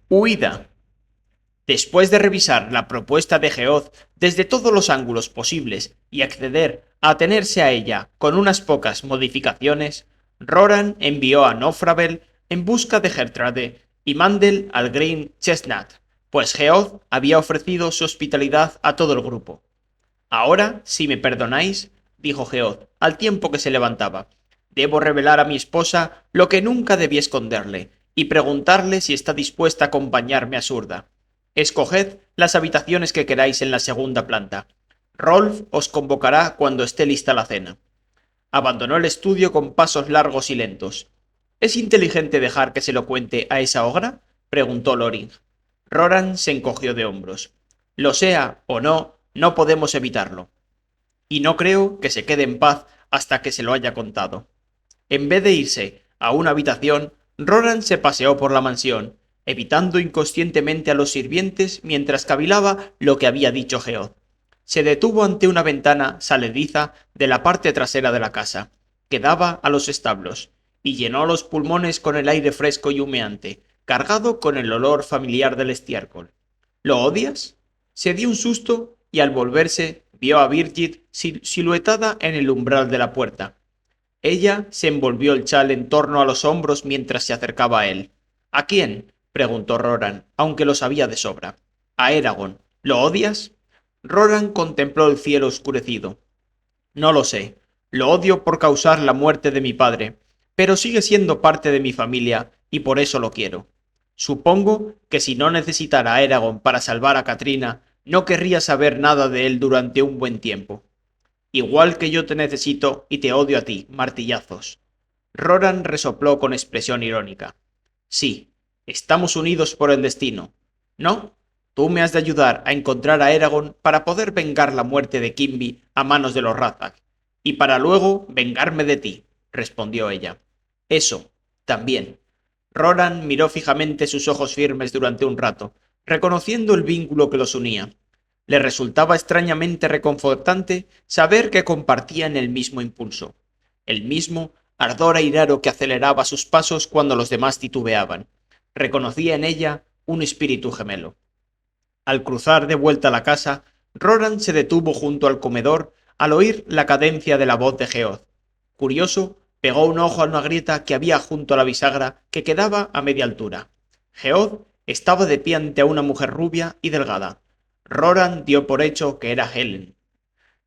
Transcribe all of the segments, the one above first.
Huida. Después de revisar la propuesta de Geoz desde todos los ángulos posibles y acceder a atenerse a ella con unas pocas modificaciones, Roran envió a Nofrabel en busca de Gertrude y Mandel al Green Chestnut, pues Geoz había ofrecido su hospitalidad a todo el grupo. Ahora, si me perdonáis, dijo Geoz, al tiempo que se levantaba, debo revelar a mi esposa lo que nunca debí esconderle, y preguntarle si está dispuesta a acompañarme a Surda. Escoged las habitaciones que queráis en la segunda planta. Rolf os convocará cuando esté lista la cena. Abandonó el estudio con pasos largos y lentos. ¿Es inteligente dejar que se lo cuente a esa ogra? Preguntó Loring. Roran se encogió de hombros. Lo sea o no, no podemos evitarlo. Y no creo que se quede en paz hasta que se lo haya contado. En vez de irse a una habitación, Roran se paseó por la mansión, evitando inconscientemente a los sirvientes mientras cavilaba lo que había dicho Geoz. Se detuvo ante una ventana salediza de la parte trasera de la casa, que daba a los establos, y llenó los pulmones con el aire fresco y humeante, cargado con el olor familiar del estiércol. ¿Lo odias? Se dio un susto y al volverse vio a Birgit siluetada en el umbral de la puerta. Ella se envolvió el chal en torno a los hombros mientras se acercaba a él. ¿A quién? Preguntó Roran, aunque lo sabía de sobra. A Eragon. ¿Lo odias? Roran contempló el cielo oscurecido. No lo sé. Lo odio por causar la muerte de mi padre, pero sigue siendo parte de mi familia y por eso lo quiero. Supongo que si no necesitara a Eragon para salvar a Katrina, no querría saber nada de él durante un buen tiempo. Igual que yo te necesito y te odio a ti, martillazos. Roran resopló con expresión irónica. Sí, estamos unidos por el destino. ¿No? Tú me has de ayudar a encontrar a Eragon para poder vengar la muerte de Kimby a manos de los Razak, y para luego vengarme de ti, respondió ella. Eso, también. Roran miró fijamente sus ojos firmes durante un rato, reconociendo el vínculo que los unía. Le resultaba extrañamente reconfortante saber que compartían el mismo impulso, el mismo ardor airado que aceleraba sus pasos cuando los demás titubeaban. Reconocía en ella un espíritu gemelo. Al cruzar de vuelta a la casa, Roran se detuvo junto al comedor al oír la cadencia de la voz de Geoz. Curioso, pegó un ojo a una grieta que había junto a la bisagra que quedaba a media altura. Geoz estaba de pie ante una mujer rubia y delgada. Roran dio por hecho que era Helen.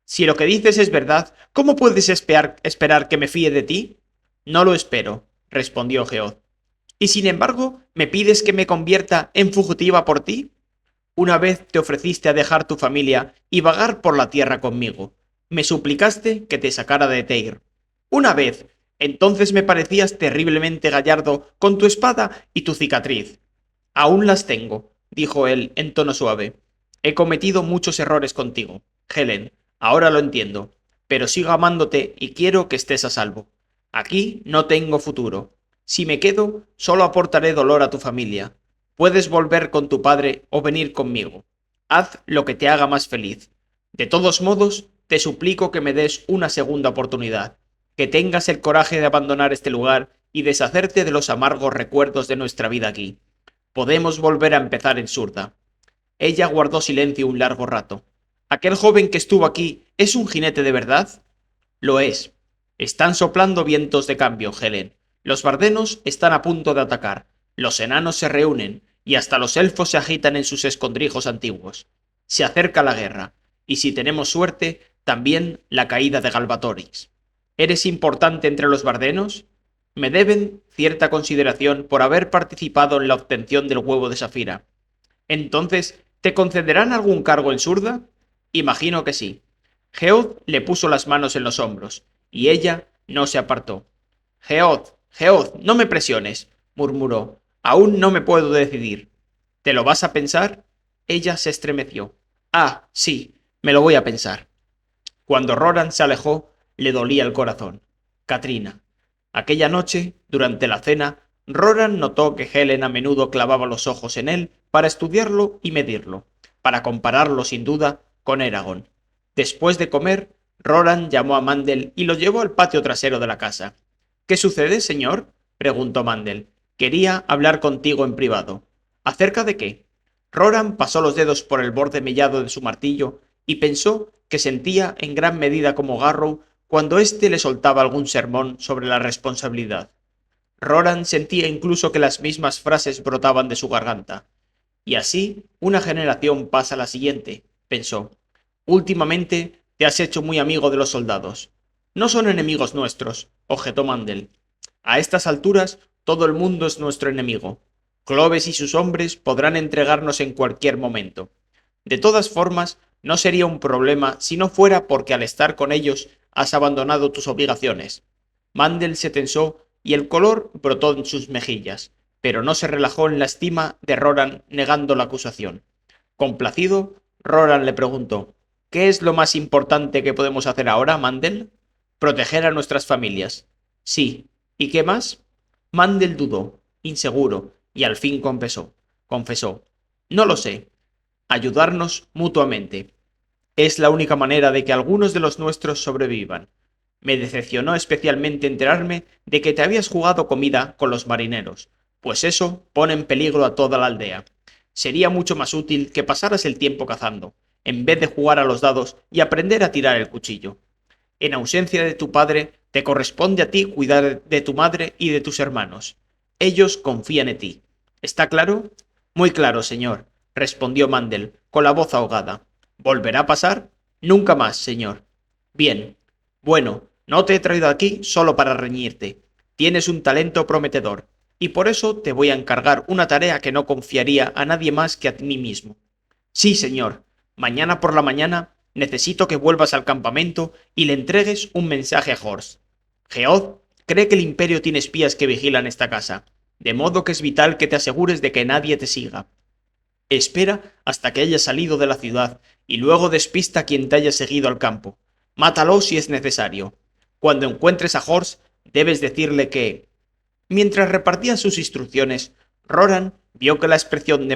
Si lo que dices es verdad, ¿cómo puedes esperar que me fíe de ti? No lo espero, respondió Geoz. ¿Y sin embargo, me pides que me convierta en fugitiva por ti? Una vez te ofreciste a dejar tu familia y vagar por la tierra conmigo. Me suplicaste que te sacara de Teir. Una vez, entonces me parecías terriblemente gallardo con tu espada y tu cicatriz. Aún las tengo, dijo él en tono suave. He cometido muchos errores contigo, Helen, ahora lo entiendo, pero sigo amándote y quiero que estés a salvo. Aquí no tengo futuro. Si me quedo, solo aportaré dolor a tu familia. Puedes volver con tu padre o venir conmigo. Haz lo que te haga más feliz. De todos modos, te suplico que me des una segunda oportunidad, que tengas el coraje de abandonar este lugar y deshacerte de los amargos recuerdos de nuestra vida aquí. Podemos volver a empezar en Surda. Ella guardó silencio un largo rato. ¿Aquel joven que estuvo aquí es un jinete de verdad? Lo es. Están soplando vientos de cambio, Helen. Los bardenos están a punto de atacar. Los enanos se reúnen, y hasta los elfos se agitan en sus escondrijos antiguos. Se acerca la guerra, y si tenemos suerte, también la caída de Galbatorix. ¿Eres importante entre los bardenos? Me deben cierta consideración por haber participado en la obtención del huevo de Safira. Entonces, ¿te concederán algún cargo en Surda? Imagino que sí. Geoz le puso las manos en los hombros, y ella no se apartó. Geoz, no me presiones, murmuró. Aún no me puedo decidir. ¿Te lo vas a pensar? Ella se estremeció. Ah, sí, me lo voy a pensar. Cuando Roran se alejó, le dolía el corazón. Katrina. Aquella noche, durante la cena, Roran notó que Helen a menudo clavaba los ojos en él para estudiarlo y medirlo, para compararlo sin duda con Eragon. Después de comer, Roran llamó a Mandel y lo llevó al patio trasero de la casa. ¿Qué sucede, señor? Preguntó Mandel. Quería hablar contigo en privado. ¿Acerca de qué? Roran pasó los dedos por el borde mellado de su martillo y pensó que sentía en gran medida como Garrow cuando éste le soltaba algún sermón sobre la responsabilidad. Roran sentía incluso que las mismas frases brotaban de su garganta. Y así una generación pasa a la siguiente, pensó. Últimamente te has hecho muy amigo de los soldados. No son enemigos nuestros, objetó Mandel. A estas alturas todo el mundo es nuestro enemigo. Cloves y sus hombres podrán entregarnos en cualquier momento. De todas formas, no sería un problema si no fuera porque al estar con ellos has abandonado tus obligaciones. Mandel se tensó y el color brotó en sus mejillas, pero no se relajó en la estima de Roran negando la acusación. Complacido, Roran le preguntó: ¿Qué es lo más importante que podemos hacer ahora, Mandel? Proteger a nuestras familias. Sí. ¿Y qué más? Mandel dudó, inseguro, y al fin confesó. No lo sé. Ayudarnos mutuamente. Es la única manera de que algunos de los nuestros sobrevivan. Me decepcionó especialmente enterarme de que te habías jugado comida con los marineros, pues eso pone en peligro a toda la aldea. Sería mucho más útil que pasaras el tiempo cazando, en vez de jugar a los dados y aprender a tirar el cuchillo. En ausencia de tu padre, te corresponde a ti cuidar de tu madre y de tus hermanos. Ellos confían en ti. ¿Está claro? Muy claro, señor, respondió Mandel, con la voz ahogada. ¿Volverá a pasar? Nunca más, señor. Bien. Bueno, no te he traído aquí solo para reñirte. Tienes un talento prometedor, y por eso te voy a encargar una tarea que no confiaría a nadie más que a mí mismo. Sí, señor. Mañana por la mañana necesito que vuelvas al campamento y le entregues un mensaje a Horst. Geoff cree que el Imperio tiene espías que vigilan esta casa, de modo que es vital que te asegures de que nadie te siga. Espera hasta que hayas salido de la ciudad y luego despista a quien te haya seguido al campo. Mátalo si es necesario. Cuando encuentres a Horst, debes decirle que... Mientras repartía sus instrucciones, Roran vio que la expresión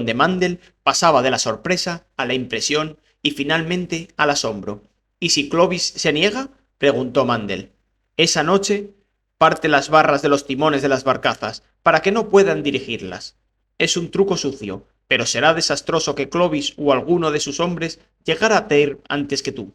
de Mandel pasaba de la sorpresa a la impresión y finalmente al asombro. ¿Y si Clovis se niega? Preguntó Mandel. Esa noche parte las barras de los timones de las barcazas para que no puedan dirigirlas. Es un truco sucio, pero será desastroso que Clovis o alguno de sus hombres llegara a Tyr antes que tú.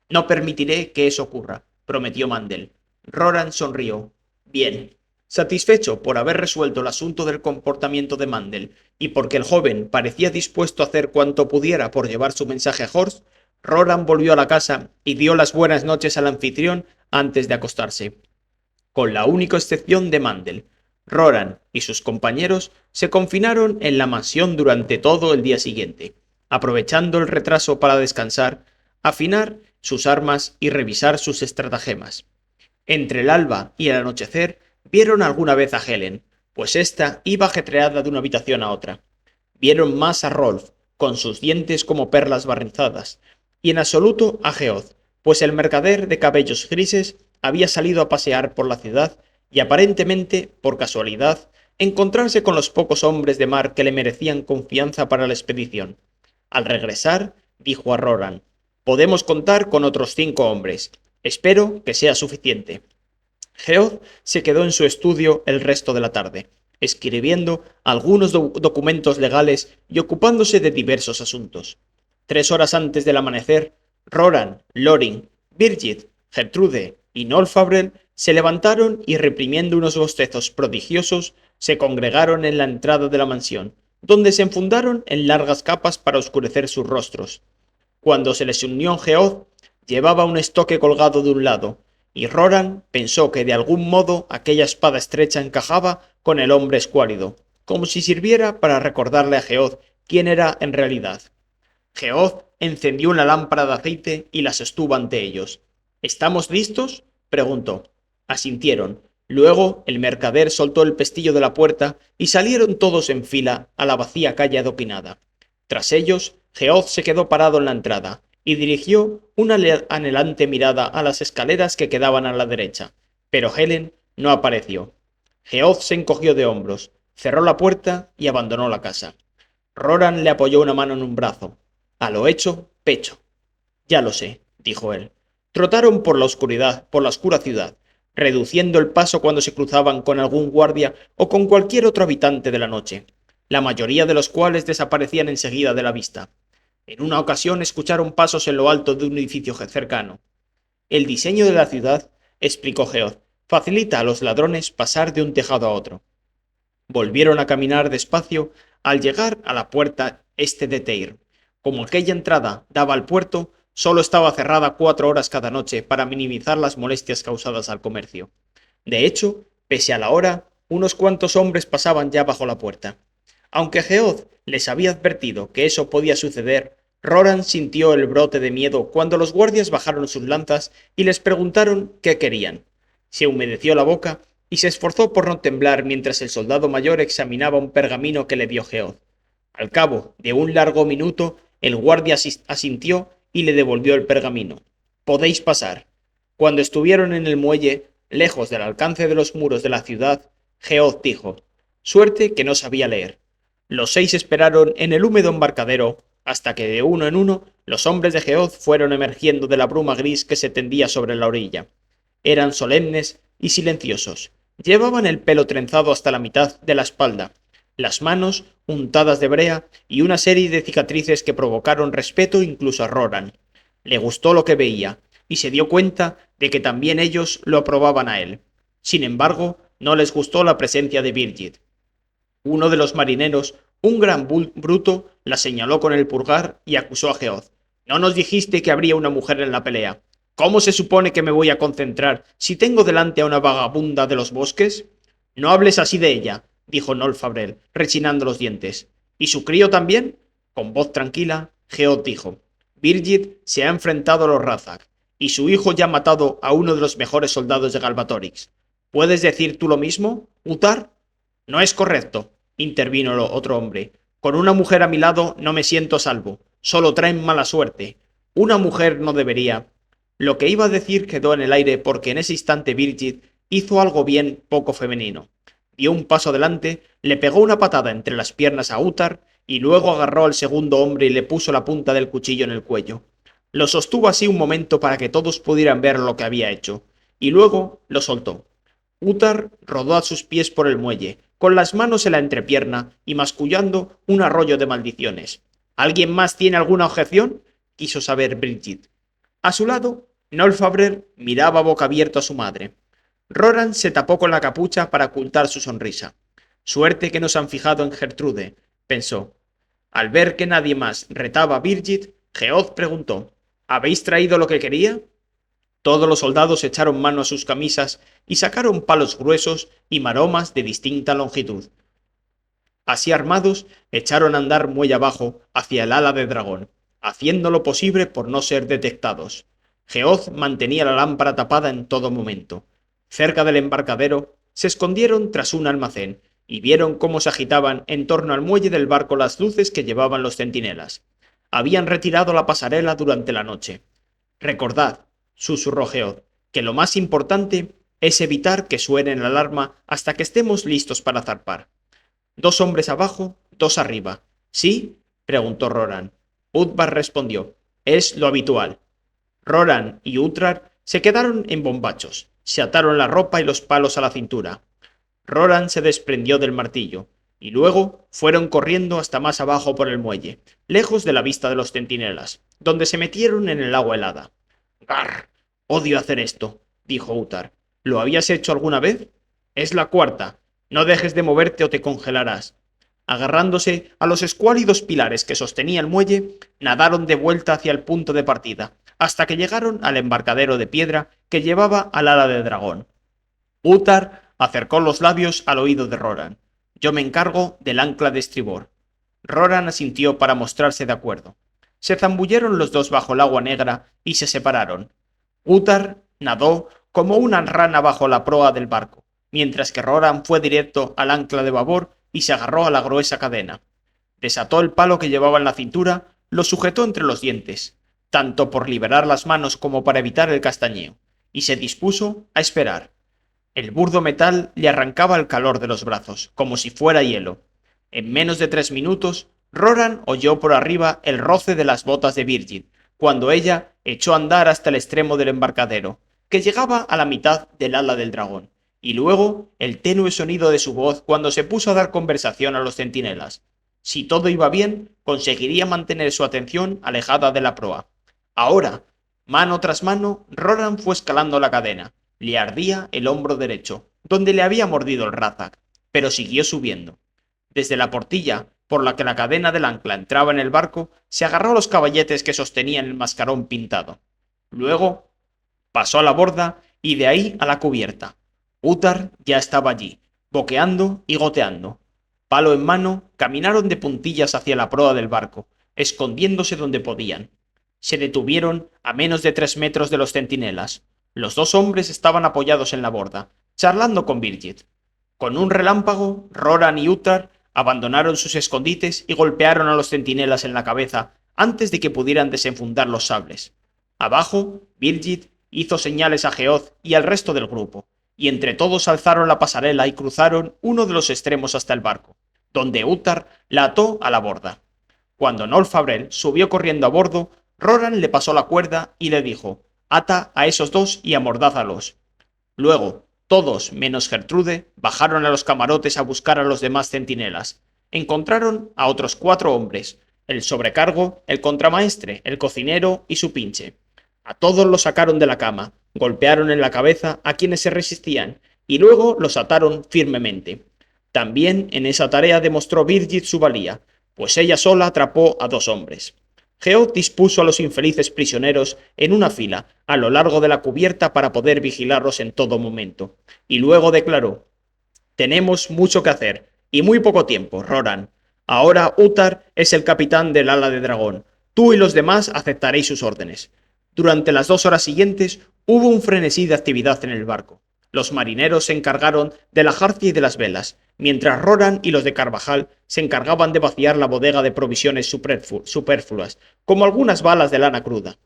No permitiré que eso ocurra, prometió Mandel. Roran sonrió. Bien. Satisfecho por haber resuelto el asunto del comportamiento de Mandel y porque el joven parecía dispuesto a hacer cuanto pudiera por llevar su mensaje a Horst, Roran volvió a la casa y dio las buenas noches al anfitrión antes de acostarse. Con la única excepción de Mandel, Roran y sus compañeros se confinaron en la mansión durante todo el día siguiente, aprovechando el retraso para descansar, afinar sus armas y revisar sus estratagemas. Entre el alba y el anochecer vieron alguna vez a Helen, pues ésta iba ajetreada de una habitación a otra. Vieron más a Rolf, con sus dientes como perlas barnizadas, y en absoluto a Geoff, pues el mercader de cabellos grises había salido a pasear por la ciudad y aparentemente, por casualidad, encontrarse con los pocos hombres de mar que le merecían confianza para la expedición. Al regresar, dijo a Roran: podemos contar con otros 5 hombres. Espero que sea suficiente. Geoff se quedó en su estudio el resto de la tarde, escribiendo algunos documentos legales y ocupándose de diversos asuntos. 3 horas antes del amanecer, Roran, Loring, Birgit, Gertrude y Nolfabrel se levantaron y, reprimiendo unos bostezos prodigiosos, se congregaron en la entrada de la mansión, donde se enfundaron en largas capas para oscurecer sus rostros. Cuando se les unió Geoff, llevaba un estoque colgado de un lado, y Roran pensó que de algún modo aquella espada estrecha encajaba con el hombre escuálido, como si sirviera para recordarle a Geoff quién era en realidad. Geoff encendió una lámpara de aceite y la sostuvo ante ellos. ¿Estamos listos?, preguntó. Asintieron. Luego el mercader soltó el pestillo de la puerta y salieron todos en fila a la vacía calle adoquinada. Tras ellos, Geoff se quedó parado en la entrada y dirigió una anhelante mirada a las escaleras que quedaban a la derecha, pero Helen no apareció. Geoff se encogió de hombros, cerró la puerta y abandonó la casa. Roran le apoyó una mano en un brazo. A lo hecho, pecho. Ya lo sé, dijo él. Trotaron por la oscura ciudad, reduciendo el paso cuando se cruzaban con algún guardia o con cualquier otro habitante de la noche. la mayoría de los cuales desaparecían enseguida de la vista. En una ocasión escucharon pasos en lo alto de un edificio cercano. El diseño de la ciudad, explicó Geoff, facilita a los ladrones pasar de un tejado a otro. Volvieron a caminar despacio al llegar a la puerta este de Tyr. Como aquella entrada daba al puerto, solo estaba cerrada 4 horas cada noche para minimizar las molestias causadas al comercio. De hecho, pese a la hora, unos cuantos hombres pasaban ya bajo la puerta. Aunque Geoff les había advertido que eso podía suceder, Roran sintió el brote de miedo cuando los guardias bajaron sus lanzas y les preguntaron qué querían. Se humedeció la boca y se esforzó por no temblar mientras el soldado mayor examinaba un pergamino que le dio Geoff. Al cabo de un largo minuto, el guardia asintió y le devolvió el pergamino. Podéis pasar. Cuando estuvieron en el muelle, lejos del alcance de los muros de la ciudad, Geoff dijo: suerte que no sabía leer. Los 6 esperaron en el húmedo embarcadero hasta que de uno en uno los hombres de Geoff fueron emergiendo de la bruma gris que se tendía sobre la orilla. Eran solemnes y silenciosos. Llevaban el pelo trenzado hasta la mitad de la espalda, las manos untadas de brea y una serie de cicatrices que provocaron respeto incluso a Roran. Le gustó lo que veía y se dio cuenta de que también ellos lo aprobaban a él. Sin embargo, no les gustó la presencia de Birgit. Uno de los marineros, un gran bruto, la señaló con el pulgar y acusó a Geoff. «¿No nos dijiste que habría una mujer en la pelea? ¿Cómo se supone que me voy a concentrar si tengo delante a una vagabunda de los bosques?» «No hables así de ella», dijo Nol Fabrel, rechinando los dientes. «¿Y su crío también?» Con voz tranquila, Geoff dijo: «Birgit se ha enfrentado a los Razak, y su hijo ya ha matado a uno de los mejores soldados de Galbatorix. ¿Puedes decir tú lo mismo, Uthar?» «No es correcto», intervino otro hombre. «Con una mujer a mi lado no me siento a salvo. Solo traen mala suerte. Una mujer no debería». Lo que iba a decir quedó en el aire porque en ese instante Birgit hizo algo bien poco femenino. Dio un paso adelante, le pegó una patada entre las piernas a Uthar y luego agarró al segundo hombre y le puso la punta del cuchillo en el cuello. Lo sostuvo así un momento para que todos pudieran ver lo que había hecho, y luego lo soltó. Uthar rodó a sus pies por el muelle, con las manos en la entrepierna y mascullando un arroyo de maldiciones. «¿Alguien más tiene alguna objeción?», quiso saber Birgit. A su lado, Nol Fabrer miraba boca abierto a su madre. Roran se tapó con la capucha para ocultar su sonrisa. «Suerte que nos han fijado en Gertrude», pensó. Al ver que nadie más retaba a Birgit, Geoff preguntó: «¿Habéis traído lo que quería?» Todos los soldados echaron mano a sus camisas y sacaron palos gruesos y maromas de distinta longitud. Así armados, echaron a andar muelle abajo hacia el ala de dragón, haciendo lo posible por no ser detectados. Geoff mantenía la lámpara tapada en todo momento. Cerca del embarcadero, se escondieron tras un almacén y vieron cómo se agitaban en torno al muelle del barco las luces que llevaban los centinelas. Habían retirado la pasarela durante la noche. «Recordad», susurró Geoff, «que lo más importante es evitar que suene la alarma hasta que estemos listos para zarpar». 2 hombres abajo, 2 arriba. ¿Sí?, preguntó Roran. Uthar respondió: «Es lo habitual». Roran y Uthar se quedaron en bombachos, se ataron la ropa y los palos a la cintura. Roran se desprendió del martillo, y luego fueron corriendo hasta más abajo por el muelle, lejos de la vista de los centinelas, donde se metieron en el agua helada. «Garr, odio hacer esto», dijo Uthar. «¿Lo habías hecho alguna vez?» «Es la 4. No dejes de moverte o te congelarás». Agarrándose a los escuálidos pilares que sostenía el muelle, nadaron de vuelta hacia el punto de partida, hasta que llegaron al embarcadero de piedra que llevaba al ala de dragón. Uthar acercó los labios al oído de Roran. «Yo me encargo del ancla de estribor». Roran asintió para mostrarse de acuerdo. Se zambulleron los dos bajo el agua negra y se separaron. Uthar nadó como una rana bajo la proa del barco, mientras que Roran fue directo al ancla de babor y se agarró a la gruesa cadena. Desató el palo que llevaba en la cintura, lo sujetó entre los dientes, tanto por liberar las manos como para evitar el castañeo, y se dispuso a esperar. El burdo metal le arrancaba el calor de los brazos, como si fuera hielo. En menos de 3 minutos, Roran oyó por arriba el roce de las botas de Birgit, cuando ella echó a andar hasta el extremo del embarcadero, que llegaba a la mitad del ala del dragón, y luego el tenue sonido de su voz cuando se puso a dar conversación a los centinelas. Si todo iba bien, conseguiría mantener su atención alejada de la proa. Ahora, mano tras mano, Roran fue escalando la cadena. Le ardía el hombro derecho, donde le había mordido el Razak, pero siguió subiendo. Desde la portilla, por la que la cadena del ancla entraba en el barco, se agarró a los caballetes que sostenían el mascarón pintado. Luego pasó a la borda y de ahí a la cubierta. Uttar ya estaba allí, boqueando y goteando. Palo en mano, caminaron de puntillas hacia la proa del barco, escondiéndose donde podían. Se detuvieron a menos de 3 metros de los centinelas. Los dos hombres estaban apoyados en la borda, charlando con Birgit. Con un relámpago, Roran y Uttar abandonaron sus escondites y golpearon a los centinelas en la cabeza antes de que pudieran desenfundar los sables. Abajo, Birgit hizo señales a Geoz y al resto del grupo, y entre todos alzaron la pasarela y cruzaron uno de los extremos hasta el barco, donde Uttar la ató a la borda. Cuando Nolfabrel subió corriendo a bordo, Roran le pasó la cuerda y le dijo: «Ata a esos dos y amordázalos». Luego, todos, menos Gertrude, bajaron a los camarotes a buscar a los demás centinelas. Encontraron a otros 4 hombres, el sobrecargo, el contramaestre, el cocinero y su pinche. A todos los sacaron de la cama, golpearon en la cabeza a quienes se resistían y luego los ataron firmemente. También en esa tarea demostró Birgit su valía, pues ella sola atrapó a 2 hombres. Geoz dispuso a los infelices prisioneros en una fila a lo largo de la cubierta para poder vigilarlos en todo momento, y luego declaró: «Tenemos mucho que hacer, y muy poco tiempo, Roran. Ahora Uttar es el capitán del ala de dragón. Tú y los demás aceptaréis sus órdenes». Durante las 2 horas siguientes hubo un frenesí de actividad en el barco. Los marineros se encargaron de la jarcia y de las velas, mientras Roran y los de Carvajal se encargaban de vaciar la bodega de provisiones superfluas, como algunas balas de lana cruda.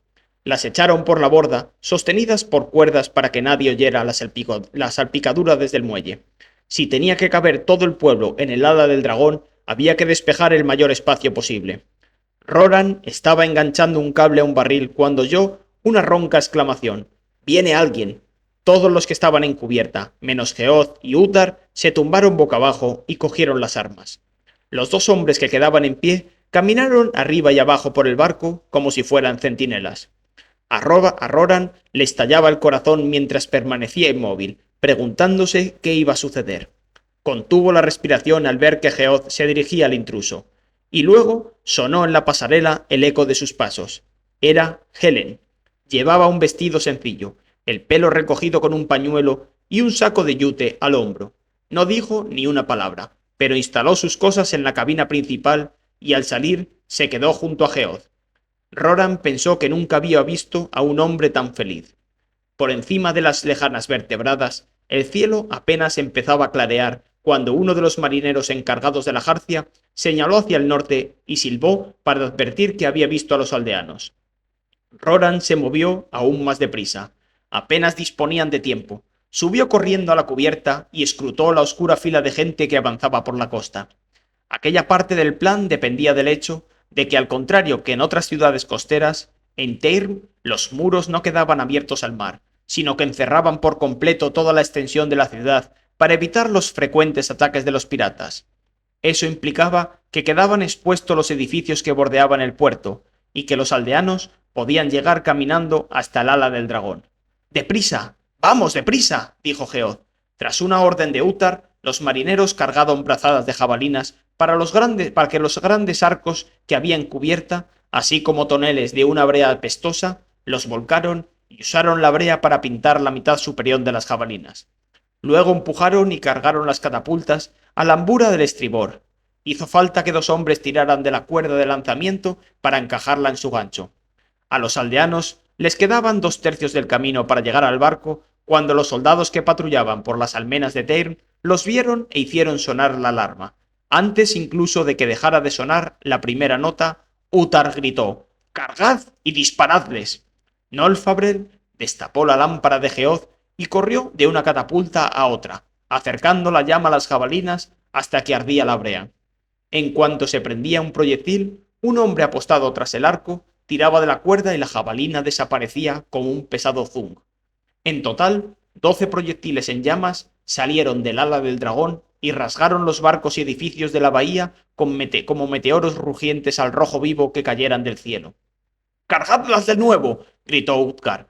Las echaron por la borda, sostenidas por cuerdas para que nadie oyera la salpicadura desde el muelle. Si tenía que caber todo el pueblo en el ala del dragón, había que despejar el mayor espacio posible. Roran estaba enganchando un cable a un barril cuando oyó una ronca exclamación: «¡Viene alguien!». Todos los que estaban en cubierta, menos Geoz y Uttar, se tumbaron boca abajo y cogieron las armas. Los 2 hombres que quedaban en pie caminaron arriba y abajo por el barco como si fueran centinelas. A Roran le estallaba el corazón mientras permanecía inmóvil, preguntándose qué iba a suceder. Contuvo la respiración al ver que Geoz se dirigía al intruso, y luego sonó en la pasarela el eco de sus pasos. Era Helen. Llevaba un vestido sencillo, el pelo recogido con un pañuelo y un saco de yute al hombro. No dijo ni una palabra, pero instaló sus cosas en la cabina principal y al salir se quedó junto a Geoz. Roran pensó que nunca había visto a un hombre tan feliz. Por encima de las lejanas vertebradas, el cielo apenas empezaba a clarear cuando uno de los marineros encargados de la jarcia señaló hacia el norte y silbó para advertir que había visto a los aldeanos. Roran se movió aún más deprisa. Apenas disponían de tiempo. Subió corriendo a la cubierta y escrutó la oscura fila de gente que avanzaba por la costa. Aquella parte del plan dependía del hecho de que, al contrario que en otras ciudades costeras, en Teirn los muros no quedaban abiertos al mar, sino que encerraban por completo toda la extensión de la ciudad para evitar los frecuentes ataques de los piratas. Eso implicaba que quedaban expuestos los edificios que bordeaban el puerto, y que los aldeanos podían llegar caminando hasta el ala del dragón. «¡Deprisa! ¡Vamos, deprisa!», dijo Geoz. Tras una orden de Uttar, los marineros cargaron brazadas de jabalinas para que los grandes arcos que había en cubierta, así como toneles de una brea apestosa, los volcaron y usaron la brea para pintar la mitad superior de las jabalinas. Luego empujaron y cargaron las catapultas a la hambura del estribor. Hizo falta que 2 hombres tiraran de la cuerda de lanzamiento para encajarla en su gancho. A los aldeanos les quedaban 2/3 del camino para llegar al barco cuando los soldados que patrullaban por las almenas de Teirn los vieron e hicieron sonar la alarma. Antes incluso de que dejara de sonar la primera nota, Uttar gritó: «¡Cargad y disparadles!». Nolfabrel destapó la lámpara de Geoz y corrió de una catapulta a otra, acercando la llama a las jabalinas hasta que ardía la brea. En cuanto se prendía un proyectil, un hombre apostado tras el arco tiraba de la cuerda y la jabalina desaparecía como un pesado zung. En total, 12 proyectiles en llamas salieron del ala del dragón y rasgaron los barcos y edificios de la bahía como meteoros rugientes al rojo vivo que cayeran del cielo. ¡Cargadlas de nuevo! Gritó Utgard.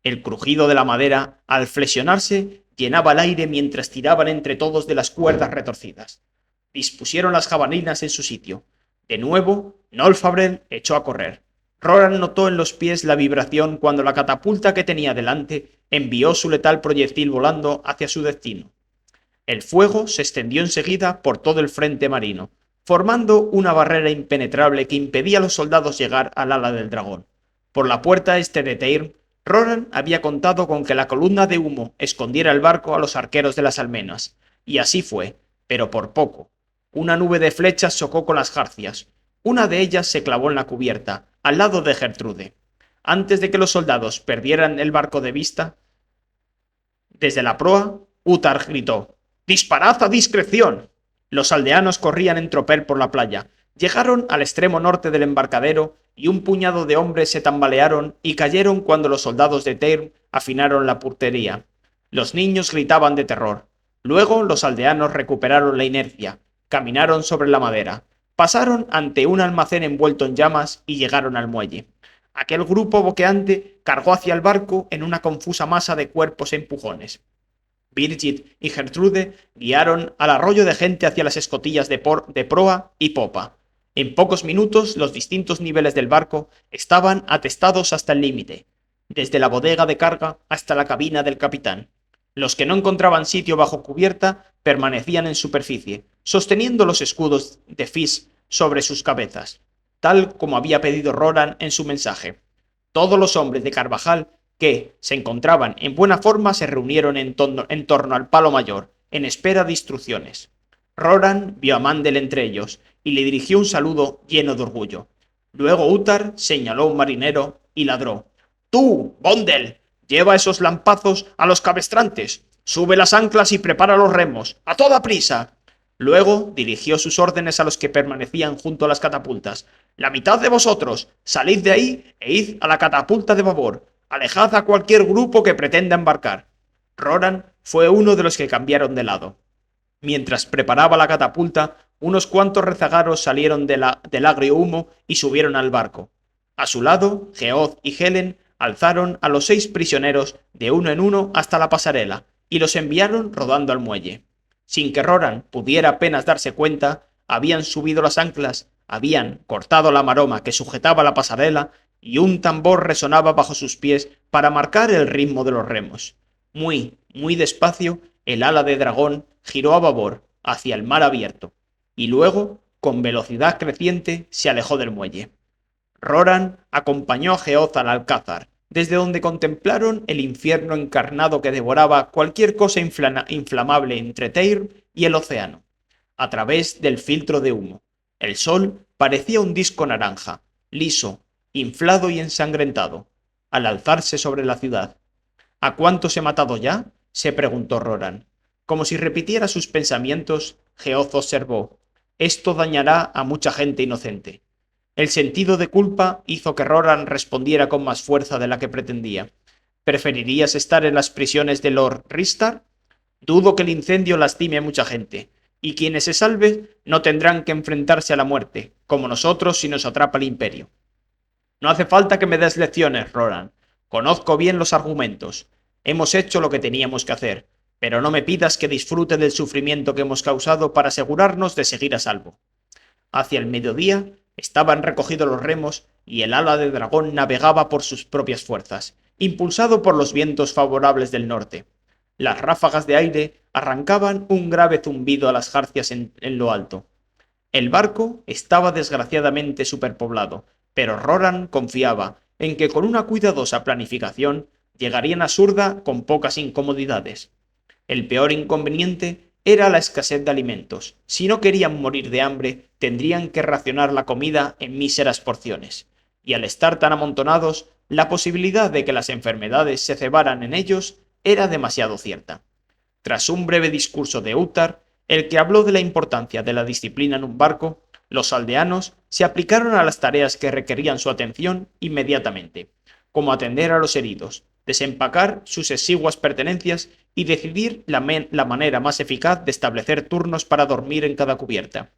El crujido de la madera, al flexionarse, llenaba el aire mientras tiraban entre todos de las cuerdas retorcidas. Dispusieron las jabalinas en su sitio. De nuevo, Nolfabren echó a correr. Roran notó en los pies la vibración cuando la catapulta que tenía delante envió su letal proyectil volando hacia su destino. El fuego se extendió enseguida por todo el frente marino, formando una barrera impenetrable que impedía a los soldados llegar al ala del dragón. Por la puerta este de Teir, Roran había contado con que la columna de humo escondiera el barco a los arqueros de las almenas, y así fue, pero por poco. Una nube de flechas chocó con las jarcias. Una de ellas se clavó en la cubierta, al lado de Gertrude. Antes de que los soldados perdieran el barco de vista, desde la proa, Utgard gritó: ¡Disparad a discreción! Los aldeanos corrían en tropel por la playa. Llegaron al extremo norte del embarcadero y un puñado de hombres se tambalearon y cayeron cuando los soldados de Teir afinaron la puntería. Los niños gritaban de terror. Luego los aldeanos recuperaron la inercia, caminaron sobre la madera, pasaron ante un almacén envuelto en llamas y llegaron al muelle. Aquel grupo boqueante cargó hacia el barco en una confusa masa de cuerpos e empujones. Birgit y Gertrude guiaron al arroyo de gente hacia las escotillas de proa y popa. En pocos minutos los distintos niveles del barco estaban atestados hasta el límite, desde la bodega de carga hasta la cabina del capitán. Los que no encontraban sitio bajo cubierta permanecían en superficie, sosteniendo los escudos de Fis sobre sus cabezas, tal como había pedido Roran en su mensaje. Todos los hombres de Carvajal que se encontraban en buena forma se reunieron en torno al palo mayor, en espera de instrucciones. Roran vio a Mandel entre ellos y le dirigió un saludo lleno de orgullo. Luego Utgard señaló a un marinero y ladró: ¡Tú, Bondel! Lleva esos lampazos a los cabestrantes, sube las anclas y prepara los remos, ¡a toda prisa! Luego dirigió sus órdenes a los que permanecían junto a las catapultas: la mitad de vosotros, salid de ahí e id a la catapulta de babor, alejad a cualquier grupo que pretenda embarcar. Roran fue uno de los que cambiaron de lado. Mientras preparaba la catapulta, unos cuantos rezagaros salieron del agrio humo y subieron al barco. A su lado, Geoz y Helen alzaron a los 6 prisioneros de uno en uno hasta la pasarela y los enviaron rodando al muelle. Sin que Roran pudiera apenas darse cuenta, habían subido las anclas, habían cortado la maroma que sujetaba la pasarela y un tambor resonaba bajo sus pies para marcar el ritmo de los remos. Muy, muy despacio, el ala de dragón giró a babor, hacia el mar abierto, y luego, con velocidad creciente, se alejó del muelle. Roran acompañó a Geoz al alcázar, desde donde contemplaron el infierno encarnado que devoraba cualquier cosa inflamable entre Teir y el océano. A través del filtro de humo, el sol parecía un disco naranja, liso, inflado y ensangrentado, al alzarse sobre la ciudad. ¿A cuántos he matado ya?, se preguntó Roran. Como si repitiera sus pensamientos, Geoz observó: esto dañará a mucha gente inocente. El sentido de culpa hizo que Roran respondiera con más fuerza de la que pretendía. ¿Preferirías estar en las prisiones de Lord Ristar? Dudo que el incendio lastime a mucha gente, y quienes se salven no tendrán que enfrentarse a la muerte, como nosotros si nos atrapa el imperio. No hace falta que me des lecciones, Roran. Conozco bien los argumentos. Hemos hecho lo que teníamos que hacer, pero no me pidas que disfrute del sufrimiento que hemos causado para asegurarnos de seguir a salvo. Hacia el mediodía estaban recogidos los remos y el ala de dragón navegaba por sus propias fuerzas, impulsado por los vientos favorables del norte. Las ráfagas de aire arrancaban un grave zumbido a las jarcias en lo alto. El barco estaba desgraciadamente superpoblado, pero Roran confiaba en que con una cuidadosa planificación llegarían a Surda con pocas incomodidades. El peor inconveniente era la escasez de alimentos. Si no querían morir de hambre, tendrían que racionar la comida en míseras porciones. Y al estar tan amontonados, la posibilidad de que las enfermedades se cebaran en ellos era demasiado cierta. Tras un breve discurso de Utgard, el que habló de la importancia de la disciplina en un barco, los aldeanos se aplicaron a las tareas que requerían su atención inmediatamente, como atender a los heridos, desempacar sus exiguas pertenencias y decidir la manera más eficaz de establecer turnos para dormir en cada cubierta.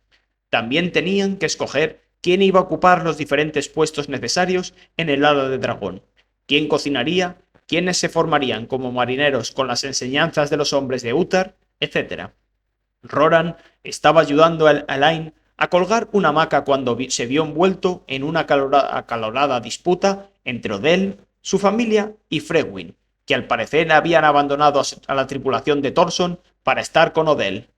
También tenían que escoger quién iba a ocupar los diferentes puestos necesarios en el ala de dragón, quién cocinaría, quiénes se formarían como marineros con las enseñanzas de los hombres de Uther, etc. Roran estaba ayudando a Elaine a colgar una hamaca cuando se vio envuelto en una acalorada disputa entre Odell, su familia y Freywin, que al parecer habían abandonado a la tripulación de Thorson para estar con Odell.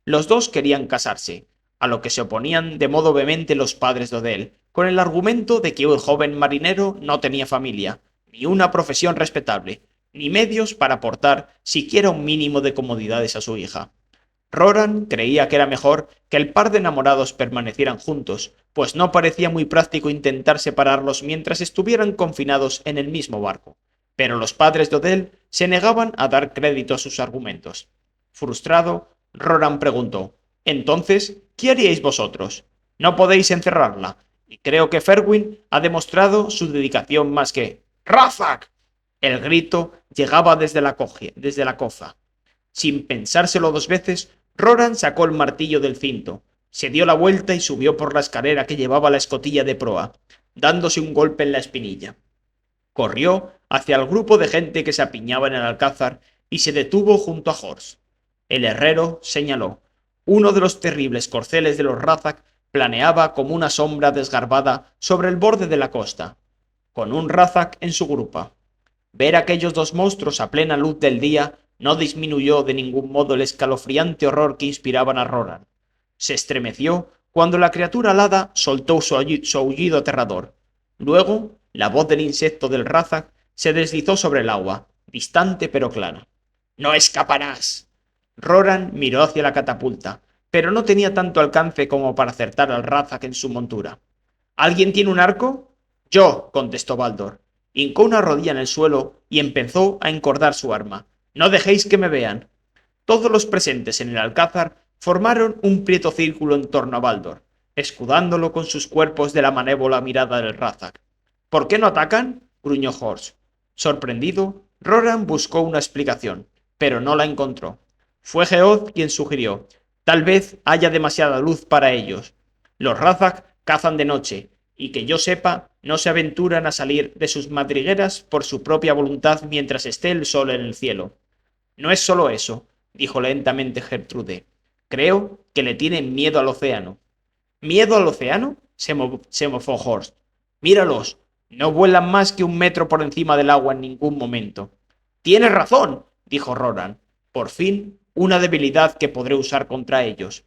Los dos querían casarse, a lo que se oponían de modo vehemente los padres de Odell, con el argumento de que el joven marinero no tenía familia, ni una profesión respetable, ni medios para aportar siquiera un mínimo de comodidades a su hija. Roran creía que era mejor que el par de enamorados permanecieran juntos, pues no parecía muy práctico intentar separarlos mientras estuvieran confinados en el mismo barco. Pero los padres de Odell se negaban a dar crédito a sus argumentos. Frustrado, Roran preguntó: «Entonces, ¿qué haríais vosotros? No podéis encerrarla, y creo que Ferwin ha demostrado su dedicación más que...» «¡Razak!». El grito llegaba desde la coza. Sin pensárselo dos veces, Roran sacó el martillo del cinto, se dio la vuelta y subió por la escalera que llevaba a la escotilla de proa, dándose un golpe en la espinilla. Corrió hacia el grupo de gente que se apiñaba en el alcázar y se detuvo junto a Horst. El herrero señaló: uno de los terribles corceles de los Razak planeaba como una sombra desgarbada sobre el borde de la costa, con un Razak en su grupa. Ver aquellos dos monstruos a plena luz del día no disminuyó de ningún modo el escalofriante horror que inspiraban a Roran. Se estremeció cuando la criatura alada soltó su aullido aterrador. Luego, la voz del insecto del Razak se deslizó sobre el agua, distante pero clara. «¡No escaparás!». Roran miró hacia la catapulta, pero no tenía tanto alcance como para acertar al Razak en su montura. «¿Alguien tiene un arco?». «Yo», contestó Baldor. Hincó una rodilla en el suelo y empezó a encordar su arma. «No dejéis que me vean». Todos los presentes en el alcázar formaron un prieto círculo en torno a Baldor, escudándolo con sus cuerpos de la malévola mirada del Razak. «¿Por qué no atacan?», gruñó Horst. Sorprendido, Roran buscó una explicación, pero no la encontró. Fue Geoz quien sugirió: «Tal vez haya demasiada luz para ellos. Los Razak cazan de noche, y que yo sepa, no se aventuran a salir de sus madrigueras por su propia voluntad mientras esté el sol en el cielo». «No es solo eso», dijo lentamente Gertrude. «Creo que le tienen miedo al océano». «¿Miedo al océano?», se mofó Horst. «Míralos, no vuelan más que 1 metro por encima del agua en ningún momento». «Tienes razón», dijo Roran. «Por fin, una debilidad que podré usar contra ellos».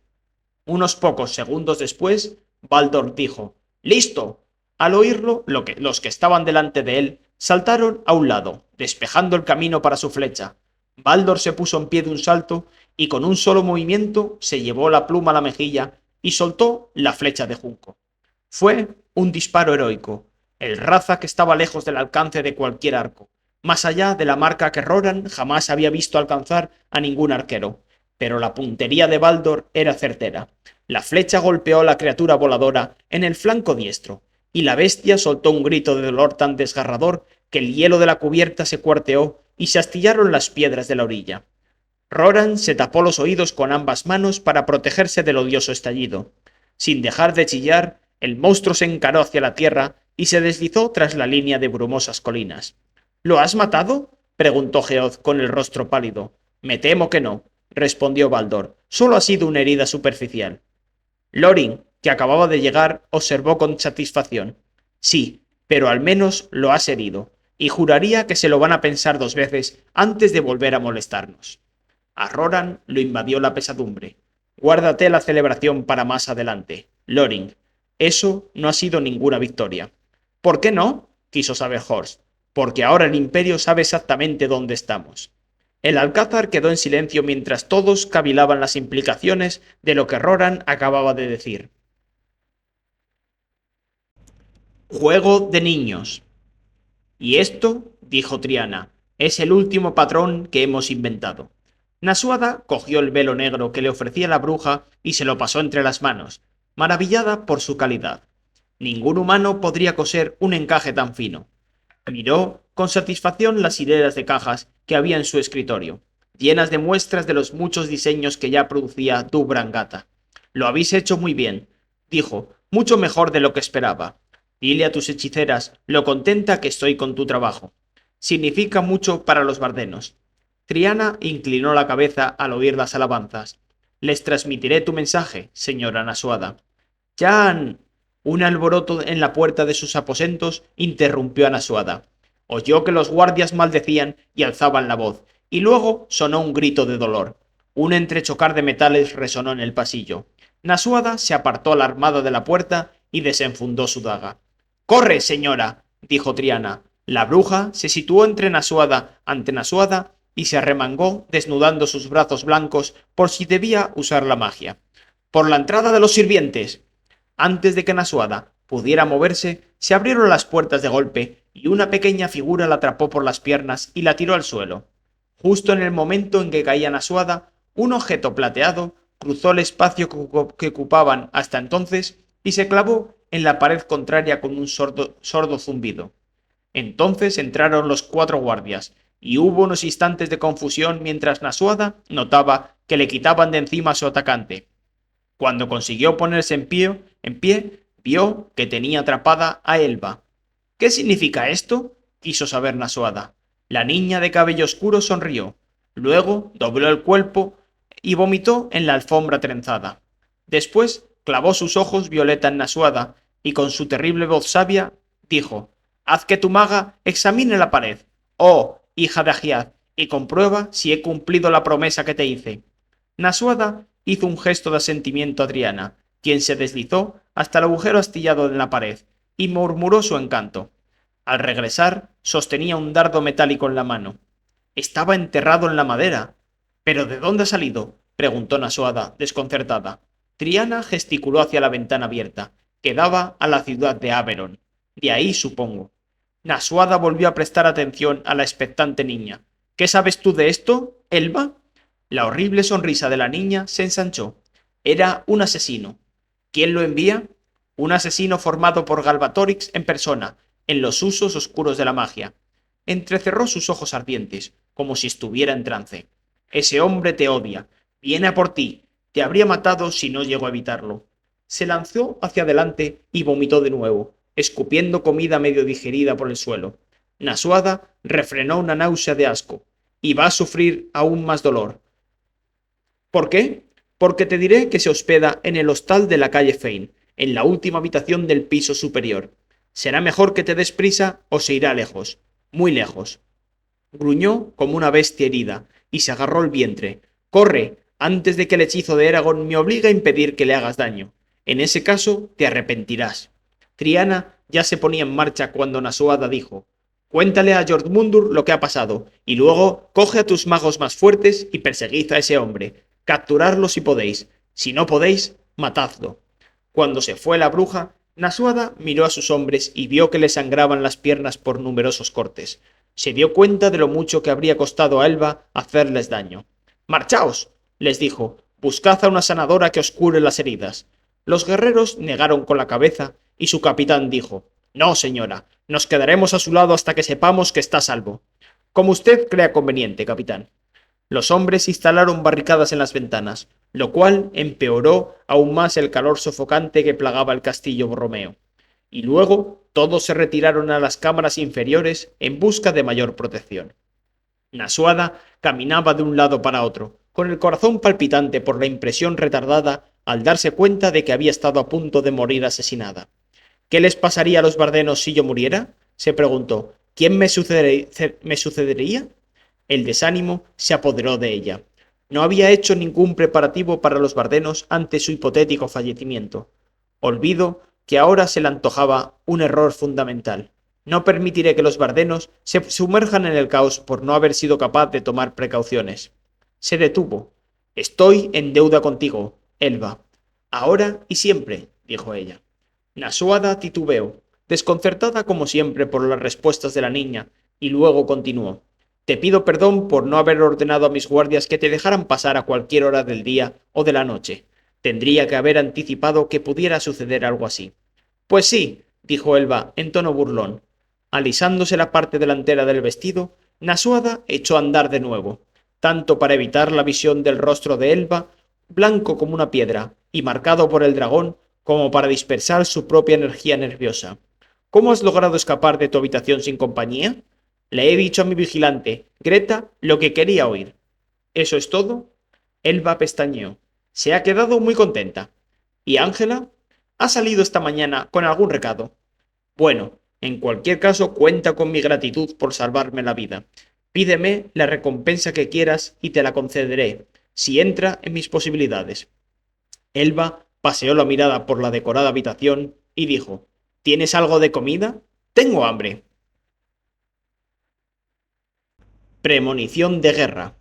Unos pocos segundos después, Baldor dijo: «¡Listo!». Al oírlo, los que estaban delante de él saltaron a un lado, despejando el camino para su flecha. Baldor se puso en pie de un salto y con un solo movimiento se llevó la pluma a la mejilla y soltó la flecha de junco. Fue un disparo heroico. El Razak estaba lejos del alcance de cualquier arco, más allá de la marca que Roran jamás había visto alcanzar a ningún arquero, pero la puntería de Baldor era certera. La flecha golpeó a la criatura voladora en el flanco diestro, y la bestia soltó un grito de dolor tan desgarrador que el hielo de la cubierta se cuarteó y se astillaron las piedras de la orilla. Roran se tapó los oídos con ambas manos para protegerse del odioso estallido. Sin dejar de chillar, el monstruo se encaró hacia la tierra y se deslizó tras la línea de brumosas colinas. «¿Lo has matado?», preguntó Geoz con el rostro pálido. «Me temo que no», respondió Baldor. «Solo ha sido una herida superficial». Loring, que acababa de llegar, observó con satisfacción. «Sí, pero al menos lo has herido, y juraría que se lo van a pensar 2 veces antes de volver a molestarnos». A Roran lo invadió la pesadumbre. «Guárdate la celebración para más adelante, Loring. Eso no ha sido ninguna victoria». «¿Por qué no?», quiso saber Horst. «Porque ahora el Imperio sabe exactamente dónde estamos». El alcázar quedó en silencio mientras todos cavilaban las implicaciones de lo que Roran acababa de decir. Juego de niños. «Y esto», dijo Triana, «es el último patrón que hemos inventado». Nasuada cogió el velo negro que le ofrecía la bruja y se lo pasó entre las manos, maravillada por su calidad. Ningún humano podría coser un encaje tan fino. Miró con satisfacción las hileras de cajas que había en su escritorio. llenas de muestras de los muchos diseños que ya producía Dubrangata. Lo habéis hecho muy bien, dijo, mucho mejor de lo que esperaba. Dile a tus hechiceras lo contenta que estoy con tu trabajo. Significa mucho para los bardenos. Triana inclinó la cabeza al oír las alabanzas. Les transmitiré tu mensaje, señora Nasuada. ¡Jan! Un alboroto en la puerta de sus aposentos interrumpió a Nasuada. Oyó que los guardias maldecían y alzaban la voz, y luego sonó un grito de dolor. Un entrechocar de metales resonó en el pasillo. Nasuada se apartó alarmada de la puerta y desenfundó su daga. ¡Corre, señora! dijo Triana. La bruja se situó ante Nasuada y se arremangó desnudando sus brazos blancos por si debía usar la magia. ¡Por la entrada de los sirvientes! Antes de que Nasuada pudiera moverse, se abrieron las puertas de golpe y una pequeña figura la atrapó por las piernas y la tiró al suelo. Justo en el momento en que caía Nasuada, un objeto plateado cruzó el espacio que ocupaban hasta entonces y se clavó en la pared contraria con un sordo zumbido. Entonces entraron los 4 guardias, y hubo unos instantes de confusión mientras Nasuada notaba que le quitaban de encima a su atacante. Cuando consiguió ponerse en pie, vio que tenía atrapada a Elba. ¿Qué significa esto? Quiso saber Nasuada. La niña de cabello oscuro sonrió. Luego dobló el cuerpo y vomitó en la alfombra trenzada. Después clavó sus ojos violeta en Nasuada y con su terrible voz sabia dijo: Haz que tu maga examine la pared, oh hija de Agiad, y comprueba si he cumplido la promesa que te hice. Nasuada hizo un gesto de asentimiento a Triana, quien se deslizó hasta el agujero astillado en la pared y murmuró su encanto. Al regresar, sostenía un dardo metálico en la mano. Estaba enterrado en la madera. ¿Pero de dónde ha salido?, preguntó Nasuada, desconcertada. Triana gesticuló hacia la ventana abierta, que daba a la ciudad de Averon. De ahí, supongo. Nasuada volvió a prestar atención a la expectante niña. ¿Qué sabes tú de esto, Elba? La horrible sonrisa de la niña se ensanchó. Era un asesino. ¿Quién lo envía? Un asesino formado por Galbatorix en persona, en los usos oscuros de la magia. Entrecerró sus ojos ardientes, como si estuviera en trance. Ese hombre te odia. Viene a por ti. Te habría matado si no llego a evitarlo. Se lanzó hacia adelante y vomitó de nuevo, escupiendo comida medio digerida por el suelo. Nasuada refrenó una náusea de asco. Y va a sufrir aún más dolor. ¿Por qué? Porque te diré que se hospeda en el hostal de la calle Fein, en la última habitación del piso superior. Será mejor que te des prisa o se irá lejos, muy lejos. Gruñó como una bestia herida y se agarró el vientre. ¡Corre! Antes de que el hechizo de Eragon me obligue a impedir que le hagas daño. En ese caso te arrepentirás. Triana ya se ponía en marcha cuando Nasuada dijo: Cuéntale a Jormungandr lo que ha pasado, y luego coge a tus magos más fuertes y perseguid a ese hombre. Capturarlo si podéis. Si no podéis, matadlo. Cuando se fue la bruja, Nasuada miró a sus hombres y vio que le sangraban las piernas por numerosos cortes. Se dio cuenta de lo mucho que habría costado a Elba hacerles daño. «¡Marchaos!», les dijo. «Buscad a una sanadora que os cure las heridas». Los guerreros negaron con la cabeza y su capitán dijo: «No, señora, nos quedaremos a su lado hasta que sepamos que está a salvo». «Como usted crea conveniente, capitán». Los hombres instalaron barricadas en las ventanas, lo cual empeoró aún más el calor sofocante que plagaba el castillo Borromeo. Y luego todos se retiraron a las cámaras inferiores en busca de mayor protección. Nasuada caminaba de un lado para otro, con el corazón palpitante por la impresión retardada al darse cuenta de que había estado a punto de morir asesinada. ¿Qué les pasaría a los bardenos si yo muriera?, se preguntó. ¿Quién me sucedería? El desánimo se apoderó de ella. No había hecho ningún preparativo para los bardenos ante su hipotético fallecimiento. Olvido que ahora se le antojaba un error fundamental. No permitiré que los bardenos se sumerjan en el caos por no haber sido capaz de tomar precauciones. Se detuvo. «Estoy en deuda contigo, Elba. Ahora y siempre», dijo ella. Nasuada titubeó, desconcertada como siempre por las respuestas de la niña, y luego continuó: «Te pido perdón por no haber ordenado a mis guardias que te dejaran pasar a cualquier hora del día o de la noche. Tendría que haber anticipado que pudiera suceder algo así». «Pues sí», dijo Elba en tono burlón. Alisándose la parte delantera del vestido, Nasuada echó a andar de nuevo. tanto para evitar la visión del rostro de Elba, blanco como una piedra y marcado por el dragón, como para dispersar su propia energía nerviosa. ¿Cómo has logrado escapar de tu habitación sin compañía? Le he dicho a mi vigilante, Greta, lo que quería oír. ¿Eso es todo? Elba pestañeó. Se ha quedado muy contenta. ¿Y Ángela? Ha salido esta mañana con algún recado. Bueno, en cualquier caso cuenta con mi gratitud por salvarme la vida. Pídeme la recompensa que quieras y te la concederé, si entra en mis posibilidades. Elba paseó la mirada por la decorada habitación y dijo: ¿Tienes algo de comida? Tengo hambre. Premonición de guerra.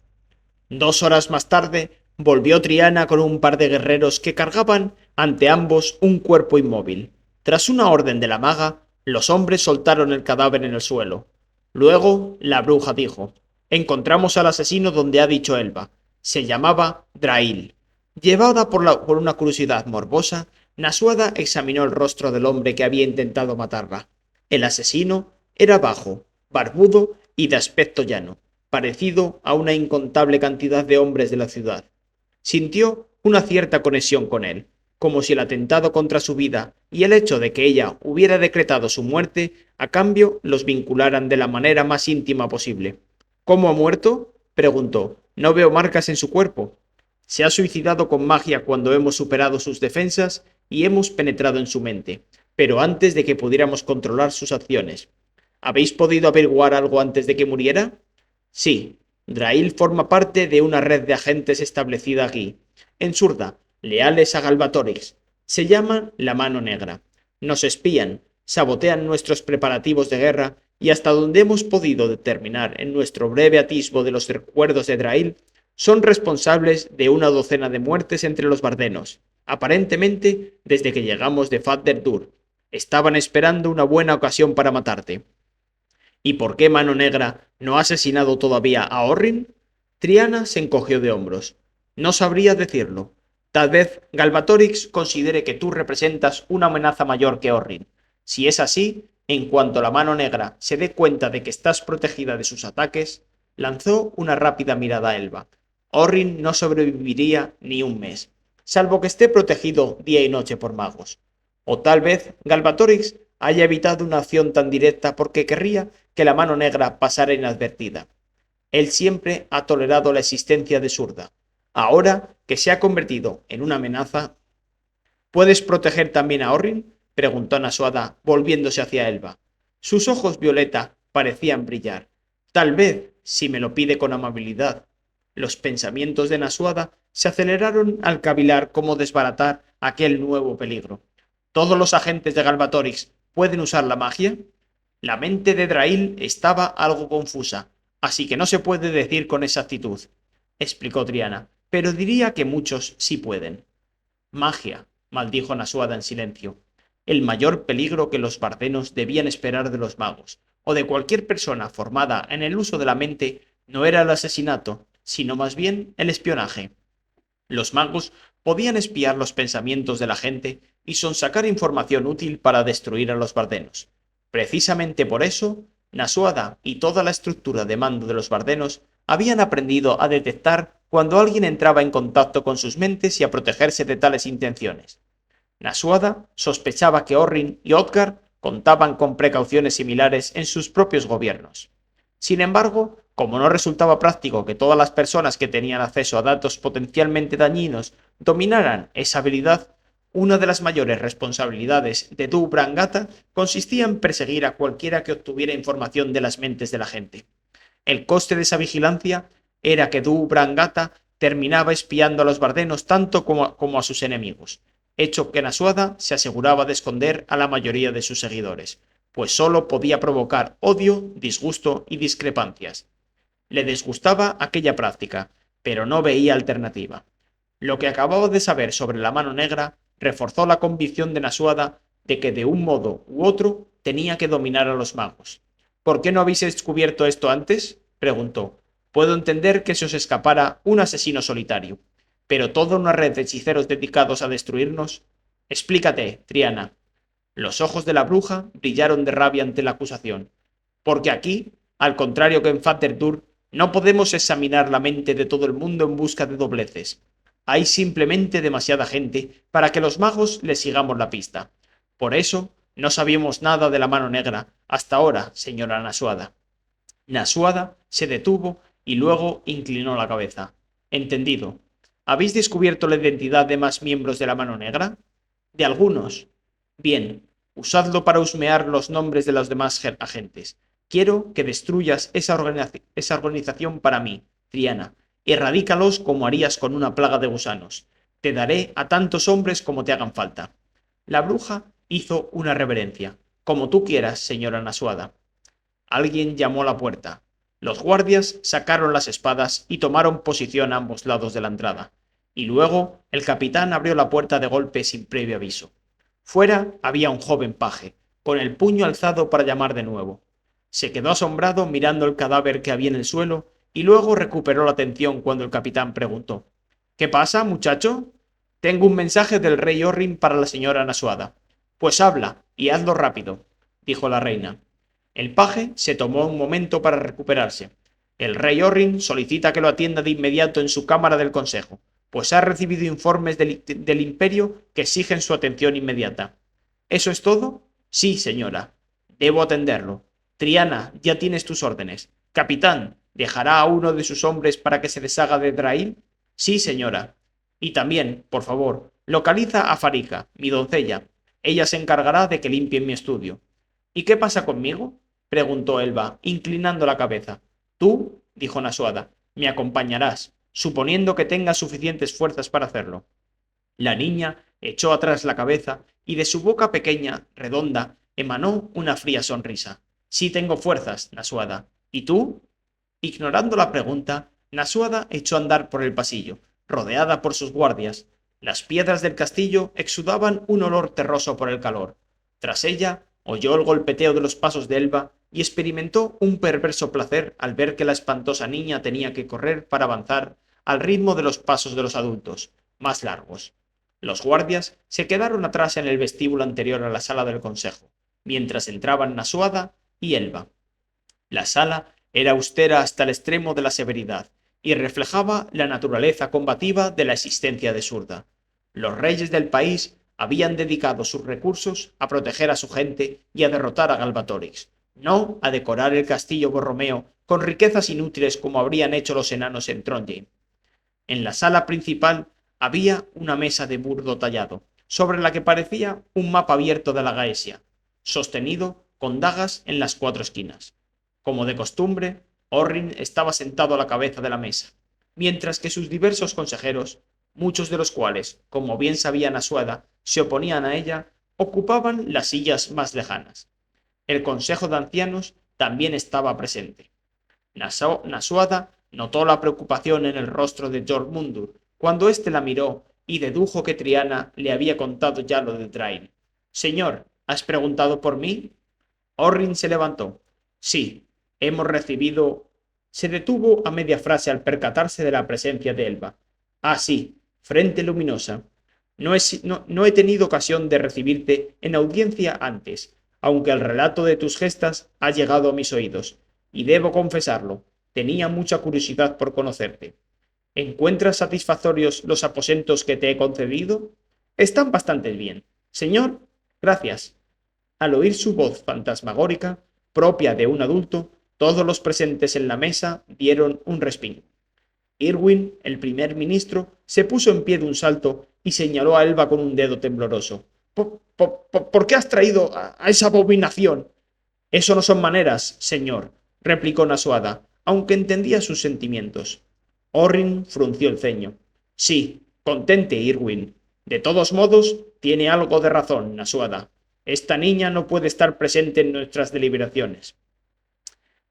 2 horas más tarde, volvió Triana con un par de guerreros que cargaban ante ambos un cuerpo inmóvil. Tras una orden de la maga, los hombres soltaron el cadáver en el suelo. Luego, la bruja dijo: Encontramos al asesino donde ha dicho Elba. Se llamaba Drail. Llevada por una curiosidad morbosa, Nasuada examinó el rostro del hombre que había intentado matarla. El asesino era bajo, barbudo y de aspecto llano, parecido a una incontable cantidad de hombres de la ciudad. Sintió una cierta conexión con él, como si el atentado contra su vida y el hecho de que ella hubiera decretado su muerte a cambio los vincularan de la manera más íntima posible. ¿Cómo ha muerto? Preguntó. No veo marcas en su cuerpo. Se ha suicidado con magia cuando hemos superado sus defensas y hemos penetrado en su mente, pero antes de que pudiéramos controlar sus acciones. ¿Habéis podido averiguar algo antes de que muriera? Sí, Drail forma parte de una red de agentes establecida aquí, en Surda, leales a Galbatorix. Se llaman la Mano Negra. Nos espían, sabotean nuestros preparativos de guerra y hasta donde hemos podido determinar en nuestro breve atisbo de los recuerdos de Drail, son responsables de una docena de muertes entre los bardenos, aparentemente desde que llegamos de Father-Dur. Estaban esperando una buena ocasión para matarte. ¿Y por qué Mano Negra no ha asesinado todavía a Orrin? Triana se encogió de hombros. No sabría decirlo. Tal vez Galbatorix considere que tú representas una amenaza mayor que Orrin. Si es así, en cuanto la Mano Negra se dé cuenta de que estás protegida de sus ataques, lanzó una rápida mirada a Elba. Orrin no sobreviviría ni un mes, salvo que esté protegido día y noche por magos. O tal vez Galbatorix haya evitado una acción tan directa porque querría que la Mano Negra pasara inadvertida. Él siempre ha tolerado la existencia de Surda. Ahora que se ha convertido en una amenaza, ¿puedes proteger también a Orrin?, preguntó Nasuada, volviéndose hacia Elba. Sus ojos violeta parecían brillar. Tal vez, si me lo pide con amabilidad. Los pensamientos de Nasuada se aceleraron al cavilar cómo desbaratar aquel nuevo peligro. ¿Todos los agentes de Galbatorix pueden usar la magia? La mente de Drail estaba algo confusa, así que no se puede decir con exactitud, explicó Triana, pero diría que muchos sí pueden. Magia, maldijo Nasuada en silencio. El mayor peligro que los bardenos debían esperar de los magos, o de cualquier persona formada en el uso de la mente, no era el asesinato, sino más bien el espionaje. Los magos podían espiar los pensamientos de la gente y sonsacar información útil para destruir a los bardenos. Precisamente por eso, Nasuada y toda la estructura de mando de los bardenos habían aprendido a detectar cuando alguien entraba en contacto con sus mentes y a protegerse de tales intenciones. Nasuada sospechaba que Orrin y Odgar contaban con precauciones similares en sus propios gobiernos. Sin embargo, como no resultaba práctico que todas las personas que tenían acceso a datos potencialmente dañinos dominaran esa habilidad, una de las mayores responsabilidades de Du Brangata consistía en perseguir a cualquiera que obtuviera información de las mentes de la gente. El coste de esa vigilancia era que Du Brangata terminaba espiando a los bardenos tanto como a sus enemigos, hecho que Nasuada se aseguraba de esconder a la mayoría de sus seguidores, pues solo podía provocar odio, disgusto y discrepancias. Le disgustaba aquella práctica, pero no veía alternativa. Lo que acababa de saber sobre la Mano Negra reforzó la convicción de Nasuada de que de un modo u otro tenía que dominar a los magos. ¿Por qué no habéis descubierto esto antes?, preguntó. Puedo entender que se os escapara un asesino solitario, pero toda una red de hechiceros dedicados a destruirnos. Explícate, Triana. Los ojos de la bruja brillaron de rabia ante la acusación. Porque aquí, al contrario que en Father-Dur, No podemos examinar la mente de todo el mundo en busca de dobleces. Hay simplemente demasiada gente para que los magos le sigamos la pista. Por eso, no sabíamos nada de la mano negra hasta ahora, señora Nasuada. Nasuada se detuvo y luego inclinó la cabeza. Entendido. ¿Habéis descubierto la identidad de más miembros de la mano negra? De algunos. Bien, usadlo para husmear los nombres de los demás agentes. Quiero que destruyas esa organización para mí, Triana. Erradícalos como harías con una plaga de gusanos. Te daré a tantos hombres como te hagan falta. La bruja hizo una reverencia. Como tú quieras, señora Nasuada. Alguien llamó a la puerta. Los guardias sacaron las espadas y tomaron posición a ambos lados de la entrada. Y luego el capitán abrió la puerta de golpe sin previo aviso. Fuera había un joven paje, con el puño alzado para llamar de nuevo. Se quedó asombrado mirando el cadáver que había en el suelo y luego recuperó la atención cuando el capitán preguntó: ¿Qué pasa, muchacho? Tengo un mensaje del rey Orrin para la señora Nasuada. Pues habla, y hazlo rápido, dijo la reina. El paje se tomó un momento para recuperarse. El rey Orrin solicita que lo atienda de inmediato en su cámara del consejo, pues ha recibido informes del imperio que exigen su atención inmediata. ¿Eso es todo? Sí, señora. Debo atenderlo. Triana, ya tienes tus órdenes. Capitán, ¿dejará a uno de sus hombres para que se deshaga de Drail? Sí, señora. Y también, por favor, localiza a Farija, mi doncella. Ella se encargará de que limpien mi estudio. ¿Y qué pasa conmigo? Preguntó Elba, inclinando la cabeza. Tú, dijo Nasuada, me acompañarás, suponiendo que tengas suficientes fuerzas para hacerlo. La niña echó atrás la cabeza y de su boca pequeña, redonda, emanó una fría sonrisa. Sí tengo fuerzas, Nasuada. ¿Y tú? Ignorando la pregunta, Nasuada echó a andar por el pasillo, rodeada por sus guardias. Las piedras del castillo exudaban un olor terroso por el calor. Tras ella, oyó el golpeteo de los pasos de Elba y experimentó un perverso placer al ver que la espantosa niña tenía que correr para avanzar al ritmo de los pasos de los adultos, más largos. Los guardias se quedaron atrás en el vestíbulo anterior a la sala del consejo, mientras entraban Nasuada y Elba. La sala era austera hasta el extremo de la severidad y reflejaba la naturaleza combativa de la existencia de Surda. Los reyes del país habían dedicado sus recursos a proteger a su gente y a derrotar a Galbatorix, no a decorar el castillo Borromeo con riquezas inútiles como habrían hecho los enanos en Trondheim. En la sala principal había una mesa de burdo tallado, sobre la que parecía un mapa abierto de la Gaesia, sostenido con dagas en las cuatro esquinas. Como de costumbre, Orrin estaba sentado a la cabeza de la mesa, mientras que sus diversos consejeros, muchos de los cuales, como bien sabía Nasuada, se oponían a ella, ocupaban las sillas más lejanas. El consejo de ancianos también estaba presente. Nasuada notó la preocupación en el rostro de Jormundur cuando éste la miró y dedujo que Triana le había contado ya lo de Drain. «Señor, ¿has preguntado por mí?» Orrin se levantó. «Sí, hemos recibido...» Se detuvo a media frase al percatarse de la presencia de Elba. «Ah, sí, frente luminosa. No he tenido ocasión de recibirte en audiencia antes, aunque el relato de tus gestas ha llegado a mis oídos, y debo confesarlo, tenía mucha curiosidad por conocerte. ¿Encuentras satisfactorios los aposentos que te he concedido? Están bastante bien. Señor, gracias». Al oír su voz fantasmagórica, propia de un adulto, todos los presentes en la mesa dieron un respingo. Irwin, el primer ministro, se puso en pie de un salto y señaló a Elba con un dedo tembloroso. ¿Por qué has traído a esa abominación? Eso no son maneras, señor, replicó Nasuada, aunque entendía sus sentimientos. Orrin frunció el ceño. Sí, contente, Irwin. De todos modos, tiene algo de razón, Nasuada. Esta niña no puede estar presente en nuestras deliberaciones.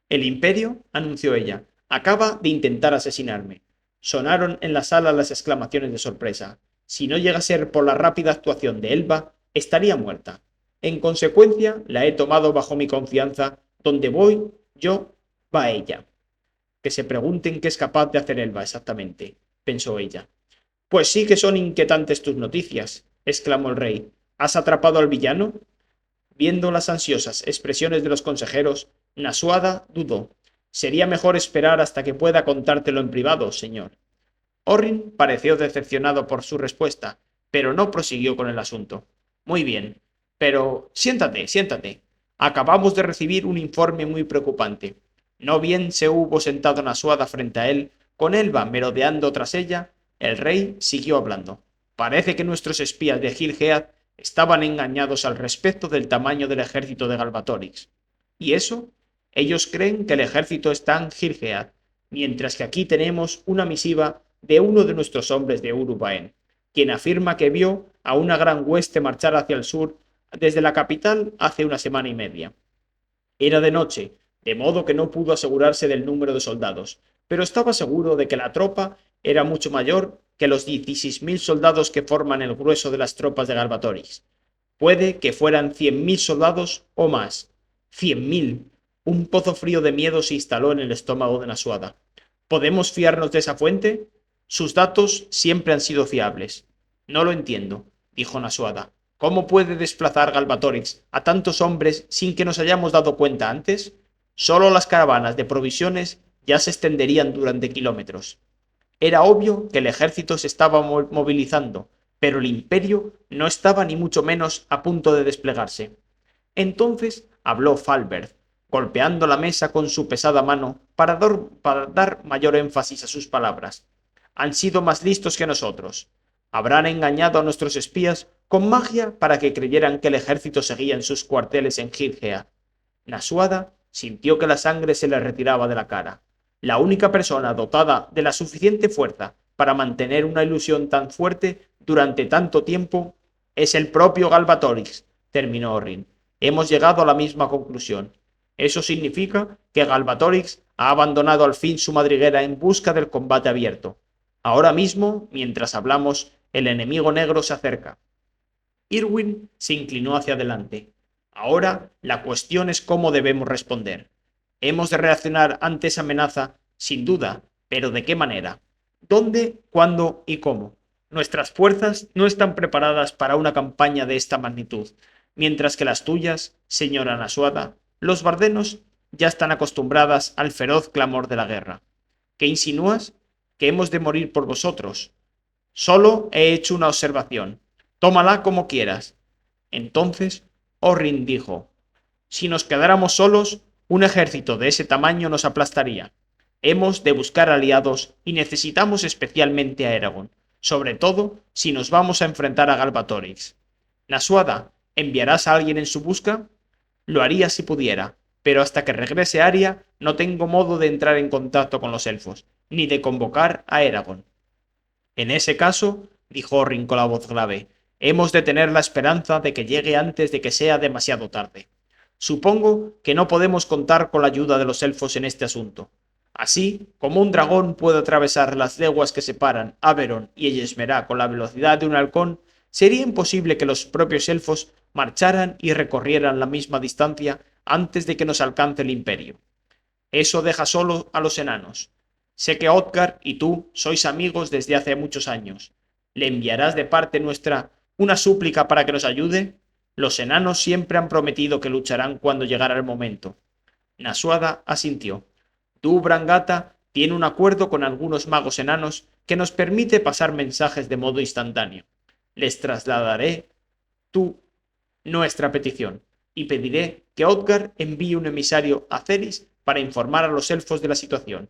El imperio, anunció ella, acaba de intentar asesinarme. Sonaron en la sala las exclamaciones de sorpresa. Si no llega a ser por la rápida actuación de Elba, estaría muerta. En consecuencia, la he tomado bajo mi confianza. Donde voy yo, va ella. Que se pregunten qué es capaz de hacer Elba exactamente, pensó ella. Pues sí que son inquietantes tus noticias, exclamó el rey. ¿Has atrapado al villano? Viendo las ansiosas expresiones de los consejeros, Nasuada dudó. Sería mejor esperar hasta que pueda contártelo en privado, señor. Orrin pareció decepcionado por su respuesta, pero no prosiguió con el asunto. Muy bien, pero siéntate, siéntate. Acabamos de recibir un informe muy preocupante. No bien se hubo sentado Nasuada frente a él, con Elba merodeando tras ella, el rey siguió hablando. Parece que nuestros espías de Gil-Galad estaban engañados al respecto del tamaño del ejército de Galbatorix. ¿Y eso? Ellos creen que el ejército está en Gil-Galad, mientras que aquí tenemos una misiva de uno de nuestros hombres de Urubaen, quien afirma que vio a una gran hueste marchar hacia el sur desde la capital hace una semana y media. Era de noche, de modo que no pudo asegurarse del número de soldados, pero estaba seguro de que la tropa era mucho mayor que los 16.000 soldados que forman el grueso de las tropas de Galbatorix. Puede que fueran 100.000 soldados o más. 100.000. Un pozo frío de miedo se instaló en el estómago de Nasuada. ¿Podemos fiarnos de esa fuente? Sus datos siempre han sido fiables. No lo entiendo, dijo Nasuada. ¿Cómo puede desplazar Galbatorix a tantos hombres sin que nos hayamos dado cuenta antes? Solo las caravanas de provisiones ya se extenderían durante kilómetros. Era obvio que el ejército se estaba movilizando, pero el imperio no estaba ni mucho menos a punto de desplegarse. Entonces habló Falbert, golpeando la mesa con su pesada mano para dar mayor énfasis a sus palabras. Han sido más listos que nosotros. Habrán engañado a nuestros espías con magia para que creyeran que el ejército seguía en sus cuarteles en Gil-Galad. Nasuada sintió que la sangre se le retiraba de la cara. La única persona dotada de la suficiente fuerza para mantener una ilusión tan fuerte durante tanto tiempo es el propio Galbatorix, terminó Orrin. Hemos llegado a la misma conclusión. Eso significa que Galbatorix ha abandonado al fin su madriguera en busca del combate abierto. Ahora mismo, mientras hablamos, el enemigo negro se acerca. Irwin se inclinó hacia adelante. Ahora la cuestión es cómo debemos responder. Hemos de reaccionar ante esa amenaza, sin duda, pero ¿de qué manera? ¿Dónde, cuándo y cómo? Nuestras fuerzas no están preparadas para una campaña de esta magnitud, mientras que las tuyas, señora Nasuada, los bardenos, ya están acostumbradas al feroz clamor de la guerra. ¿Qué insinúas? Que hemos de morir por vosotros. Solo he hecho una observación. Tómala como quieras. Entonces Orrin dijo: si nos quedáramos solos, un ejército de ese tamaño nos aplastaría. Hemos de buscar aliados y necesitamos especialmente a Eragon, sobre todo si nos vamos a enfrentar a Galbatorix. Nasuada, ¿enviarás a alguien en su busca? Lo haría si pudiera, pero hasta que regrese Aria no tengo modo de entrar en contacto con los elfos, ni de convocar a Eragon. En ese caso, dijo Orrin con la voz grave, hemos de tener la esperanza de que llegue antes de que sea demasiado tarde. Supongo que no podemos contar con la ayuda de los elfos en este asunto. Así como un dragón puede atravesar las leguas que separan Aberon y Ellesmerá con la velocidad de un halcón, sería imposible que los propios elfos marcharan y recorrieran la misma distancia antes de que nos alcance el imperio. Eso deja solo a los enanos. Sé que Odgar y tú sois amigos desde hace muchos años. ¿Le enviarás de parte nuestra una súplica para que nos ayude? Los enanos siempre han prometido que lucharán cuando llegara el momento. Nasuada asintió. Brangata tiene un acuerdo con algunos magos enanos que nos permite pasar mensajes de modo instantáneo. Les trasladaré nuestra petición y pediré que Odgar envíe un emisario a Ceris para informar a los elfos de la situación,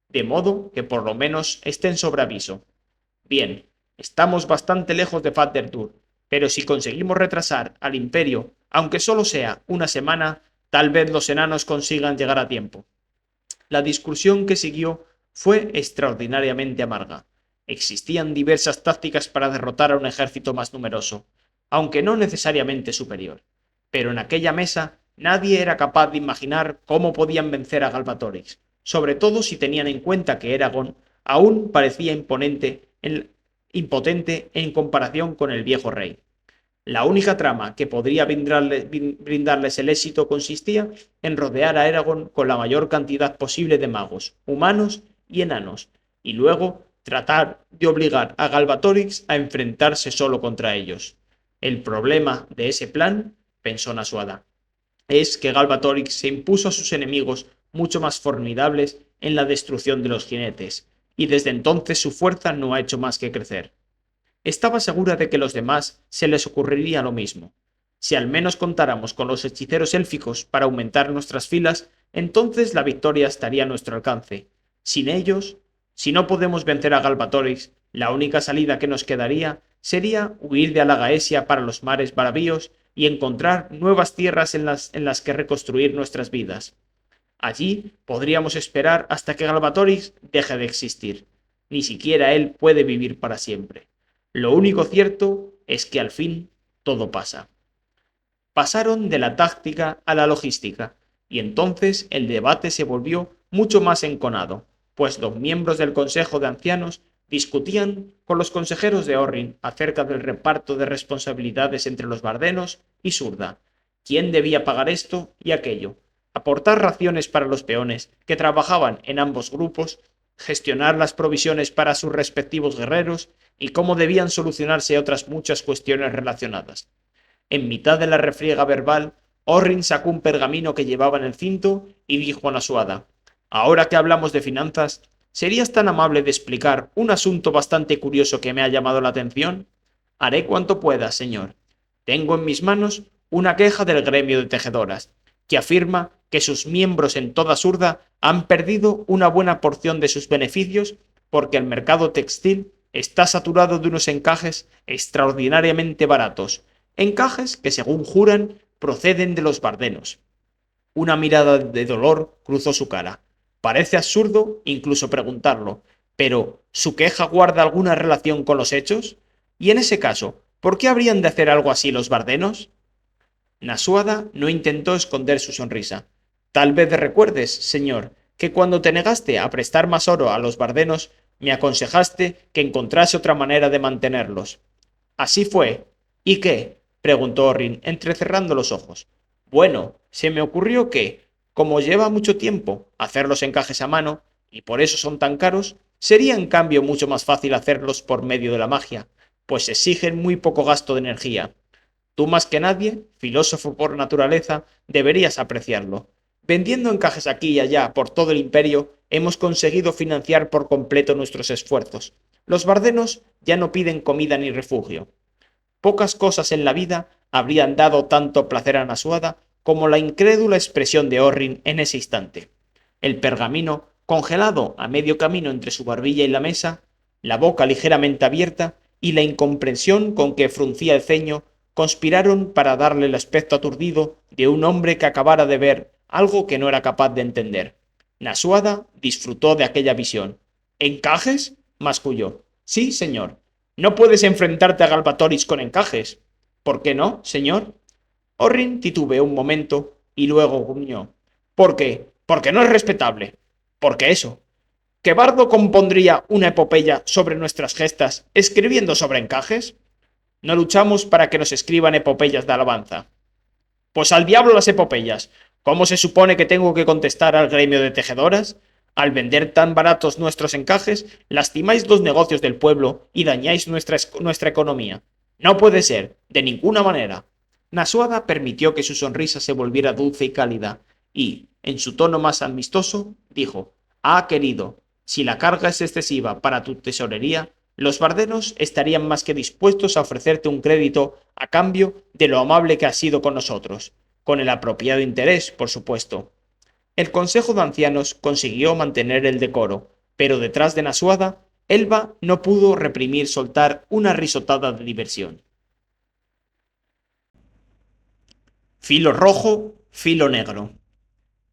de modo que por lo menos estén sobre aviso. Bien, estamos bastante lejos de Fatherdur, pero si conseguimos retrasar al imperio, aunque solo sea una semana, tal vez los enanos consigan llegar a tiempo. La discusión que siguió fue extraordinariamente amarga. Existían diversas tácticas para derrotar a un ejército más numeroso, aunque no necesariamente superior. Pero en aquella mesa nadie era capaz de imaginar cómo podían vencer a Galbatorix, sobre todo si tenían en cuenta que Eragon aún parecía impotente en comparación con el viejo rey. La única trama que podría brindarles el éxito consistía en rodear a Eragon con la mayor cantidad posible de magos, humanos y enanos, y luego tratar de obligar a Galbatorix a enfrentarse solo contra ellos. El problema de ese plan, pensó Nasuada, es que Galbatorix se impuso a sus enemigos mucho más formidables en la destrucción de los jinetes, y desde entonces su fuerza no ha hecho más que crecer. Estaba segura de que a los demás se les ocurriría lo mismo. Si al menos contáramos con los hechiceros élficos para aumentar nuestras filas, entonces la victoria estaría a nuestro alcance. Sin ellos, si no podemos vencer a Galbatorix, la única salida que nos quedaría sería huir de Alagaesia para los mares bravíos y encontrar nuevas tierras en las que reconstruir nuestras vidas. Allí podríamos esperar hasta que Galbatorix deje de existir. Ni siquiera él puede vivir para siempre. Lo único cierto es que al fin todo pasa. Pasaron de la táctica a la logística, y entonces el debate se volvió mucho más enconado, pues los miembros del Consejo de Ancianos discutían con los consejeros de Orrin acerca del reparto de responsabilidades entre los bardenos y Surda, quién debía pagar esto y aquello, aportar raciones para los peones que trabajaban en ambos grupos, gestionar las provisiones para sus respectivos guerreros y cómo debían solucionarse otras muchas cuestiones relacionadas. En mitad de la refriega verbal, Orrin sacó un pergamino que llevaba en el cinto y dijo a Nasuada: «Ahora que hablamos de finanzas, ¿serías tan amable de explicar un asunto bastante curioso que me ha llamado la atención?» «Haré cuanto pueda, señor. Tengo en mis manos una queja del gremio de tejedoras, que afirma que sus miembros en toda Surda han perdido una buena porción de sus beneficios porque el mercado textil está saturado de unos encajes extraordinariamente baratos, encajes que, según juran, proceden de los bardenos». Una mirada de dolor cruzó su cara. Parece absurdo incluso preguntarlo, pero ¿su queja guarda alguna relación con los hechos? Y en ese caso, ¿por qué habrían de hacer algo así los bardenos? Nasuada no intentó esconder su sonrisa. Tal vez recuerdes, señor, que cuando te negaste a prestar más oro a los bardenos, me aconsejaste que encontrase otra manera de mantenerlos. Así fue. ¿Y qué? Preguntó Orrin, entrecerrando los ojos. Bueno, se me ocurrió que, como lleva mucho tiempo hacer los encajes a mano, y por eso son tan caros, sería en cambio mucho más fácil hacerlos por medio de la magia, pues exigen muy poco gasto de energía. Tú más que nadie, filósofo por naturaleza, deberías apreciarlo. Vendiendo encajes aquí y allá por todo el imperio, hemos conseguido financiar por completo nuestros esfuerzos. Los bardenos ya no piden comida ni refugio. Pocas cosas en la vida habrían dado tanto placer a Nasuada como la incrédula expresión de Orrin en ese instante. El pergamino, congelado a medio camino entre su barbilla y la mesa, la boca ligeramente abierta y la incomprensión con que fruncía el ceño, conspiraron para darle el aspecto aturdido de un hombre que acabara de ver algo que no era capaz de entender. Nasuada disfrutó de aquella visión. ¿Encajes?, masculló. Sí, señor. No puedes enfrentarte a Galbatorix con encajes. ¿Por qué no, señor? Orrin titubeó un momento y luego gruñó. ¿Por qué? Porque no es respetable. ¿Por qué eso? ¿Que Bardo compondría una epopeya sobre nuestras gestas escribiendo sobre encajes? No luchamos para que nos escriban epopeyas de alabanza. Pues al diablo las epopeyas. ¿Cómo se supone que tengo que contestar al gremio de tejedoras? Al vender tan baratos nuestros encajes, lastimáis los negocios del pueblo y dañáis nuestra economía. No puede ser, de ninguna manera. Nasuada permitió que su sonrisa se volviera dulce y cálida, y, en su tono más amistoso, dijo: «Ah, querido, si la carga es excesiva para tu tesorería, los bardenos estarían más que dispuestos a ofrecerte un crédito a cambio de lo amable que has sido con nosotros, con el apropiado interés, por supuesto». El Consejo de Ancianos consiguió mantener el decoro, pero detrás de Nasuada, Elba no pudo reprimir soltar una risotada de diversión. Filo rojo, filo negro.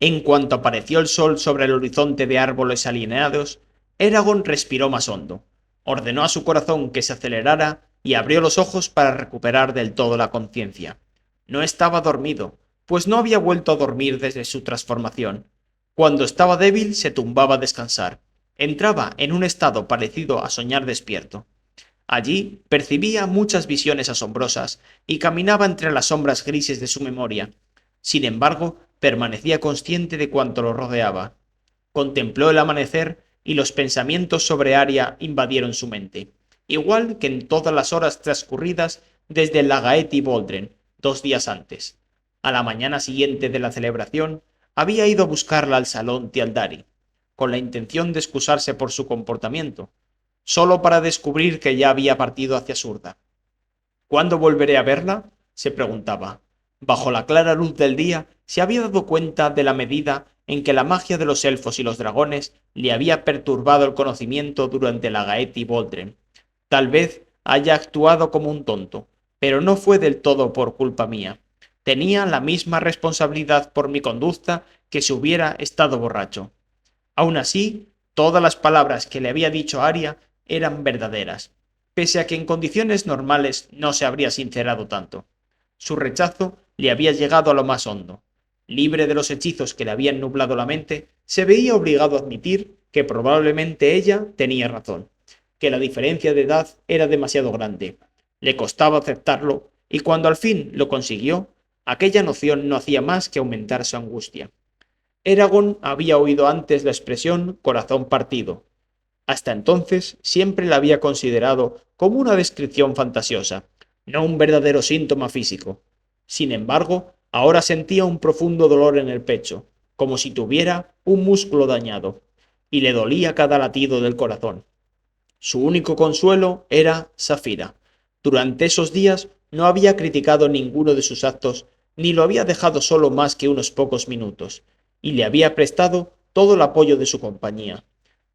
En cuanto apareció el sol sobre el horizonte de árboles alineados, Eragon respiró más hondo, ordenó a su corazón que se acelerara y abrió los ojos para recuperar del todo la conciencia. No estaba dormido, pues no había vuelto a dormir desde su transformación. Cuando estaba débil se tumbaba a descansar. Entraba en un estado parecido a soñar despierto. Allí percibía muchas visiones asombrosas y caminaba entre las sombras grises de su memoria. Sin embargo, permanecía consciente de cuanto lo rodeaba. Contempló el amanecer y los pensamientos sobre Aria invadieron su mente, igual que en todas las horas transcurridas desde el Lagaeti Boldren, 2 días antes. A la mañana siguiente de la celebración, había ido a buscarla al salón Tialdari, con la intención de excusarse por su comportamiento, solo para descubrir que ya había partido hacia Surda. ¿Cuándo volveré a verla?, se preguntaba. Bajo la clara luz del día se había dado cuenta de la medida en que la magia de los elfos y los dragones le había perturbado el conocimiento durante la Gaeti Boldren. Tal vez haya actuado como un tonto, pero no fue del todo por culpa mía. Tenía la misma responsabilidad por mi conducta que si hubiera estado borracho. Aun así, todas las palabras que le había dicho a Aria eran verdaderas, pese a que en condiciones normales no se habría sincerado tanto. Su rechazo le había llegado a lo más hondo. Libre de los hechizos que le habían nublado la mente, se veía obligado a admitir que probablemente ella tenía razón, que la diferencia de edad era demasiado grande. Le costaba aceptarlo, y cuando al fin lo consiguió, aquella noción no hacía más que aumentar su angustia. Eragon había oído antes la expresión corazón partido. Hasta entonces siempre la había considerado como una descripción fantasiosa, no un verdadero síntoma físico. Sin embargo, ahora sentía un profundo dolor en el pecho, como si tuviera un músculo dañado, y le dolía cada latido del corazón. Su único consuelo era Safira. Durante esos días no había criticado ninguno de sus actos, ni lo había dejado solo más que unos pocos minutos, y le había prestado todo el apoyo de su compañía.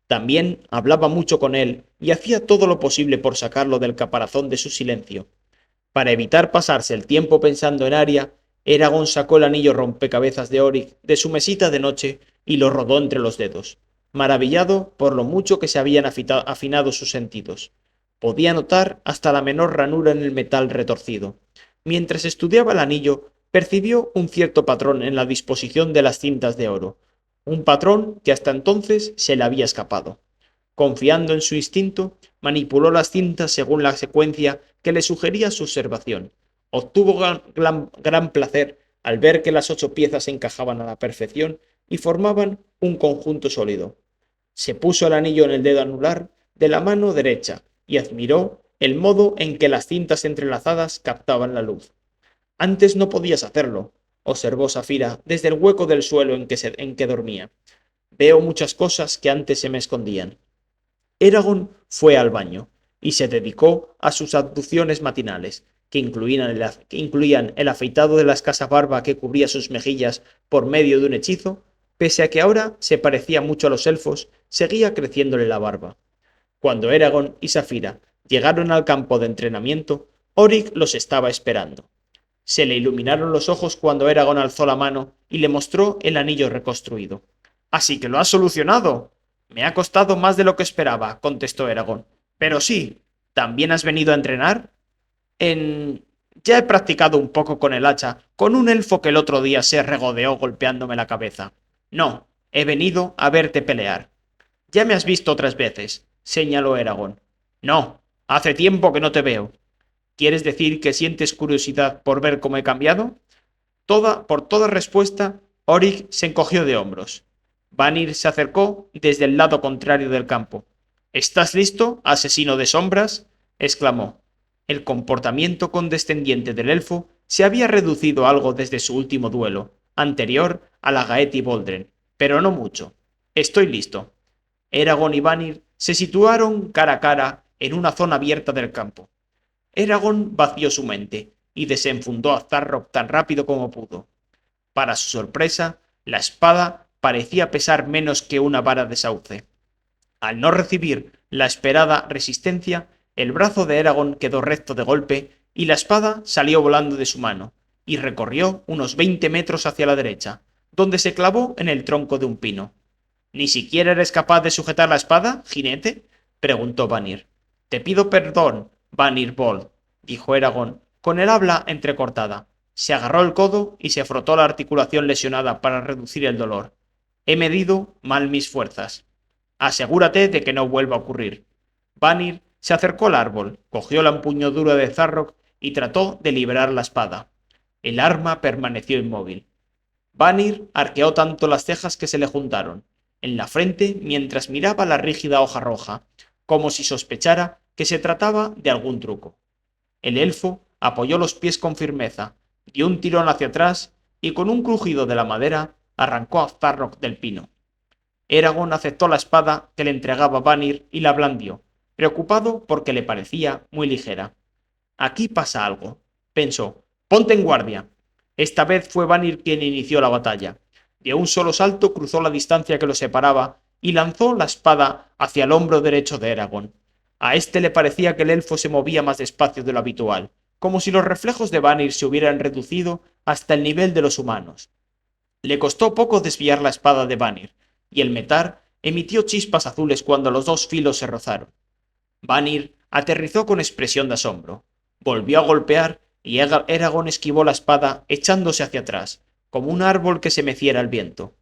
También hablaba mucho con él y hacía todo lo posible por sacarlo del caparazón de su silencio. Para evitar pasarse el tiempo pensando en Aria, Eragon sacó el anillo rompecabezas de Oric de su mesita de noche y lo rodó entre los dedos, maravillado por lo mucho que se habían afinado sus sentidos. Podía notar hasta la menor ranura en el metal retorcido. Mientras estudiaba el anillo, percibió un cierto patrón en la disposición de las cintas de oro, un patrón que hasta entonces se le había escapado. Confiando en su instinto, manipuló las cintas según la secuencia que le sugería su observación. Obtuvo gran placer al ver que las 8 piezas encajaban a la perfección y formaban un conjunto sólido. Se puso el anillo en el dedo anular de la mano derecha y admiró el modo en que las cintas entrelazadas captaban la luz. Antes no podías hacerlo, observó Safira desde el hueco del suelo en que dormía. Veo muchas cosas que antes se me escondían. Eragon fue al baño y se dedicó a sus abluciones matinales, que incluían el afeitado de la escasa barba que cubría sus mejillas por medio de un hechizo. Pese a que ahora se parecía mucho a los elfos, seguía creciéndole la barba. Cuando Eragon y Safira llegaron al campo de entrenamiento, Oric los estaba esperando. Se le iluminaron los ojos cuando Eragon alzó la mano y le mostró el anillo reconstruido. «Así que lo has solucionado». «Me ha costado más de lo que esperaba», contestó Eragon. «Pero sí, ¿también has venido a entrenar?» Ya he practicado un poco con el hacha, con un elfo que el otro día se regodeó golpeándome la cabeza. No, he venido a verte pelear». «Ya me has visto otras veces», señaló Eragon. «No, hace tiempo que no te veo». «¿Quieres decir que sientes curiosidad por ver cómo he cambiado?» Por toda respuesta, Oric se encogió de hombros. Vanir se acercó desde el lado contrario del campo. «¿Estás listo, asesino de sombras?», exclamó. El comportamiento condescendiente del elfo se había reducido algo desde su último duelo, anterior a la Gaeti Boldren, pero no mucho. «Estoy listo». Eragon y Vanir se situaron cara a cara en una zona abierta del campo. Eragon vació su mente y desenfundó a Zarrock tan rápido como pudo. Para su sorpresa, la espada parecía pesar menos que una vara de sauce. Al no recibir la esperada resistencia, el brazo de Eragon quedó recto de golpe y la espada salió volando de su mano y recorrió unos 20 metros hacia la derecha, donde se clavó en el tronco de un pino. «¿Ni siquiera eres capaz de sujetar la espada, jinete?», preguntó Vanir. «Te pido perdón, Vanir Bold», dijo Eragon, con el habla entrecortada. Se agarró el codo y se frotó la articulación lesionada para reducir el dolor. «He medido mal mis fuerzas. Asegúrate de que no vuelva a ocurrir». Vanir se acercó al árbol, cogió la empuñadura de Zarrock y trató de liberar la espada. El arma permaneció inmóvil. Vanir arqueó tanto las cejas que se le juntaron en la frente mientras miraba la rígida hoja roja, como si sospechara que se trataba de algún truco. El elfo apoyó los pies con firmeza, dio un tirón hacia atrás y con un crujido de la madera arrancó a Zarrock del pino. Eragon aceptó la espada que le entregaba Vanir y la blandió, preocupado porque le parecía muy ligera. Aquí pasa algo, pensó. Ponte en guardia. Esta vez fue Vanir quien inició la batalla. De un solo salto cruzó la distancia que lo separaba y lanzó la espada hacia el hombro derecho de Eragon. A este le parecía que el elfo se movía más despacio de lo habitual, como si los reflejos de Vanir se hubieran reducido hasta el nivel de los humanos. Le costó poco desviar la espada de Vanir, y el metal emitió chispas azules cuando los dos filos se rozaron. Vanir aterrizó con expresión de asombro. Volvió a golpear y Eragon esquivó la espada echándose hacia atrás, como un árbol que se meciera al viento.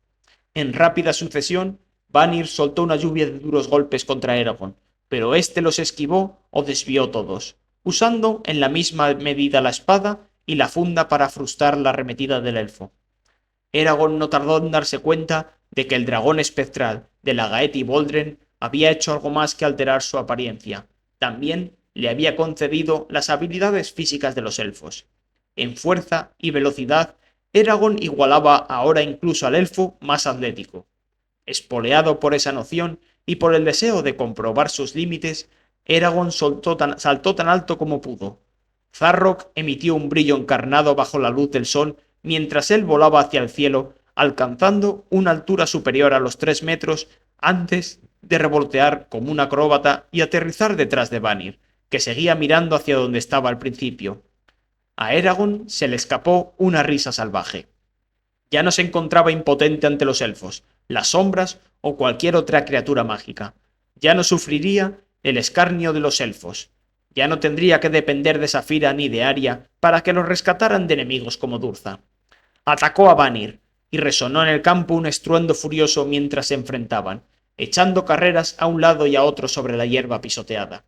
En rápida sucesión, Vanir soltó una lluvia de duros golpes contra Eragon, pero éste los esquivó o desvió todos, usando en la misma medida la espada y la funda para frustrar la arremetida del elfo. Eragon no tardó en darse cuenta de que el dragón espectral de la Gaeti Boldren había hecho algo más que alterar su apariencia. También le había concedido las habilidades físicas de los elfos. En fuerza y velocidad, Eragon igualaba ahora incluso al elfo más atlético. Espoleado por esa noción y por el deseo de comprobar sus límites, Eragon saltó tan alto como pudo. Zarrock emitió un brillo encarnado bajo la luz del sol mientras él volaba hacia el cielo, alcanzando una altura superior a los 3 metros antes de revoltear como un acróbata y aterrizar detrás de Vanir, que seguía mirando hacia donde estaba al principio. A Eragon se le escapó una risa salvaje. Ya no se encontraba impotente ante los elfos, las sombras o cualquier otra criatura mágica. Ya no sufriría el escarnio de los elfos. Ya no tendría que depender de Safira ni de Aria para que los rescataran de enemigos como Durza. Atacó a Vanir, y resonó en el campo un estruendo furioso mientras se enfrentaban, echando carreras a un lado y a otro sobre la hierba pisoteada.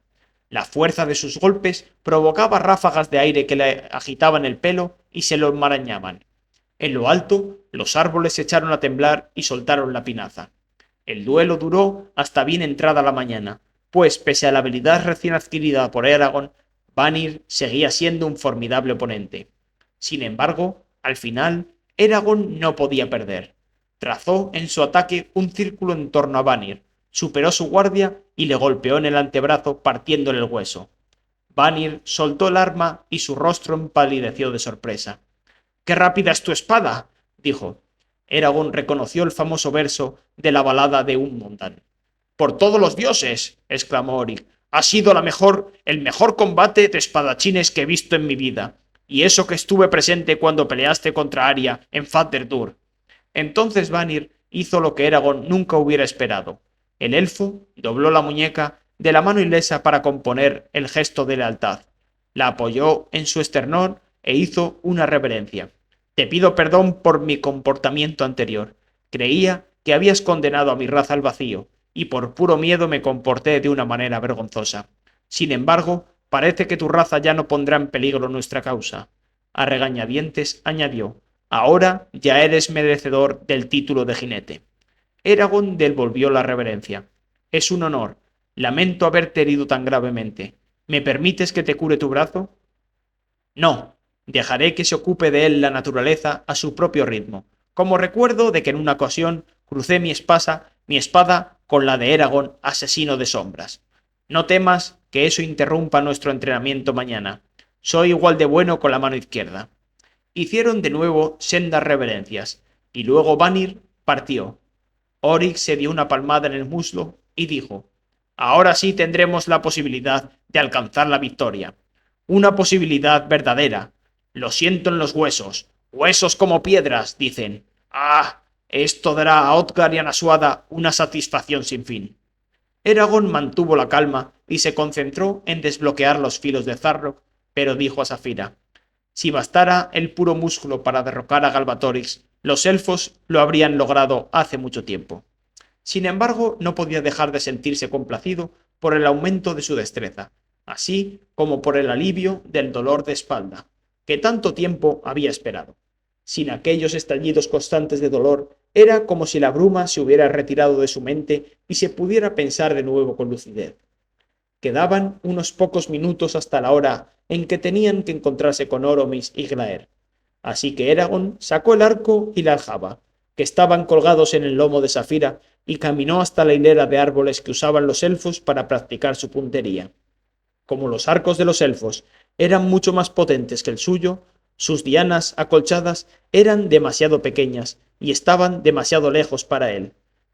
La fuerza de sus golpes provocaba ráfagas de aire que le agitaban el pelo y se lo enmarañaban. En lo alto, los árboles se echaron a temblar y soltaron la pinaza. El duelo duró hasta bien entrada la mañana, pues pese a la habilidad recién adquirida por Eragon, Vanir seguía siendo un formidable oponente. Sin embargo, al final, Eragon no podía perder. Trazó en su ataque un círculo en torno a Vanir, superó su guardia y le golpeó en el antebrazo partiéndole el hueso. Vanir soltó el arma y su rostro empalideció de sorpresa. ¡Qué rápida es tu espada!, dijo. Eragon reconoció el famoso verso de la balada de Unmondan. ¡Por todos los dioses!, exclamó Oric. Ha sido el mejor combate de espadachines que he visto en mi vida. Y eso que estuve presente cuando peleaste contra Aria en Fatherdur. Entonces Vanir hizo lo que Eragon nunca hubiera esperado. El elfo dobló la muñeca de la mano ilesa para componer el gesto de lealtad. La apoyó en su esternón e hizo una reverencia. Te pido perdón por mi comportamiento anterior. Creía que habías condenado a mi raza al vacío, y por puro miedo me comporté de una manera vergonzosa. Sin embargo, parece que tu raza ya no pondrá en peligro nuestra causa. A regañadientes añadió, ahora ya eres merecedor del título de jinete. Eragon devolvió la reverencia. Es un honor. Lamento haberte herido tan gravemente. ¿Me permites que te cure tu brazo? No. Dejaré que se ocupe de él la naturaleza a su propio ritmo, como recuerdo de que en una ocasión crucé mi espada con la de Eragon, asesino de sombras. No temas que eso interrumpa nuestro entrenamiento mañana. Soy igual de bueno con la mano izquierda. Hicieron de nuevo sendas reverencias, y luego Vanir partió. Oric se dio una palmada en el muslo y dijo, ahora sí tendremos la posibilidad de alcanzar la victoria. Una posibilidad verdadera. Lo siento en los huesos. Huesos como piedras, dicen. ¡Ah! Esto dará a Odgar y a Nasuada una satisfacción sin fin. Eragon mantuvo la calma y se concentró en desbloquear los filos de Zarrock, pero dijo a Safira, si bastara el puro músculo para derrocar a Galbatorix, los elfos lo habrían logrado hace mucho tiempo. Sin embargo, no podía dejar de sentirse complacido por el aumento de su destreza, así como por el alivio del dolor de espalda, que tanto tiempo había esperado. Sin aquellos estallidos constantes de dolor, era como si la bruma se hubiera retirado de su mente y se pudiera pensar de nuevo con lucidez. Quedaban unos pocos minutos hasta la hora en que tenían que encontrarse con Oromis y Glaer. Así que Eragon sacó el arco y la aljaba, que estaban colgados en el lomo de Safira, y caminó hasta la hilera de árboles que usaban los elfos para practicar su puntería. Como los arcos de los elfos eran mucho más potentes que el suyo, sus dianas acolchadas eran demasiado pequeñas y estaban demasiado lejos para él.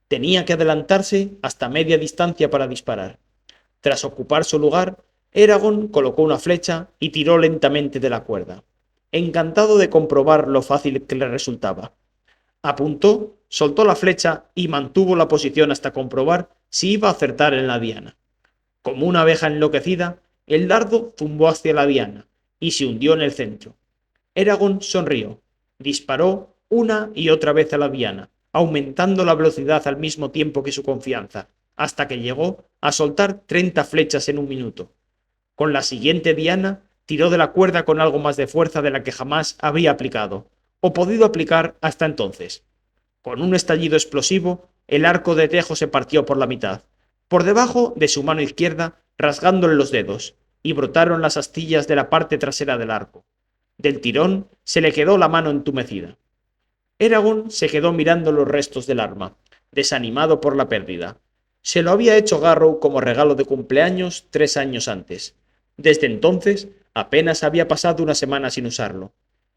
Tenía que adelantarse hasta media distancia para disparar. Tras ocupar su lugar, Eragon colocó una flecha y tiró lentamente de la cuerda, encantado de comprobar lo fácil que le resultaba. Apuntó, soltó la flecha y mantuvo la posición hasta comprobar si iba a acertar en la diana. Como una abeja enloquecida, el dardo zumbó hacia la diana y se hundió en el centro. Eragon sonrió, disparó una y otra vez a la diana, aumentando la velocidad al mismo tiempo que su confianza, hasta que llegó a soltar 30 flechas en un minuto. Con la siguiente diana, tiró de la cuerda con algo más de fuerza de la que jamás habría aplicado, o podido aplicar hasta entonces. Con un estallido explosivo, el arco de tejo se partió por la mitad, por debajo de su mano izquierda, rasgándole los dedos, y brotaron las astillas de la parte trasera del arco. Del tirón se le quedó la mano entumecida. Eragon se quedó mirando los restos del arma, desanimado por la pérdida. Se lo había hecho Garrow como regalo de cumpleaños 3 años antes. Desde entonces apenas había pasado una semana sin usarlo.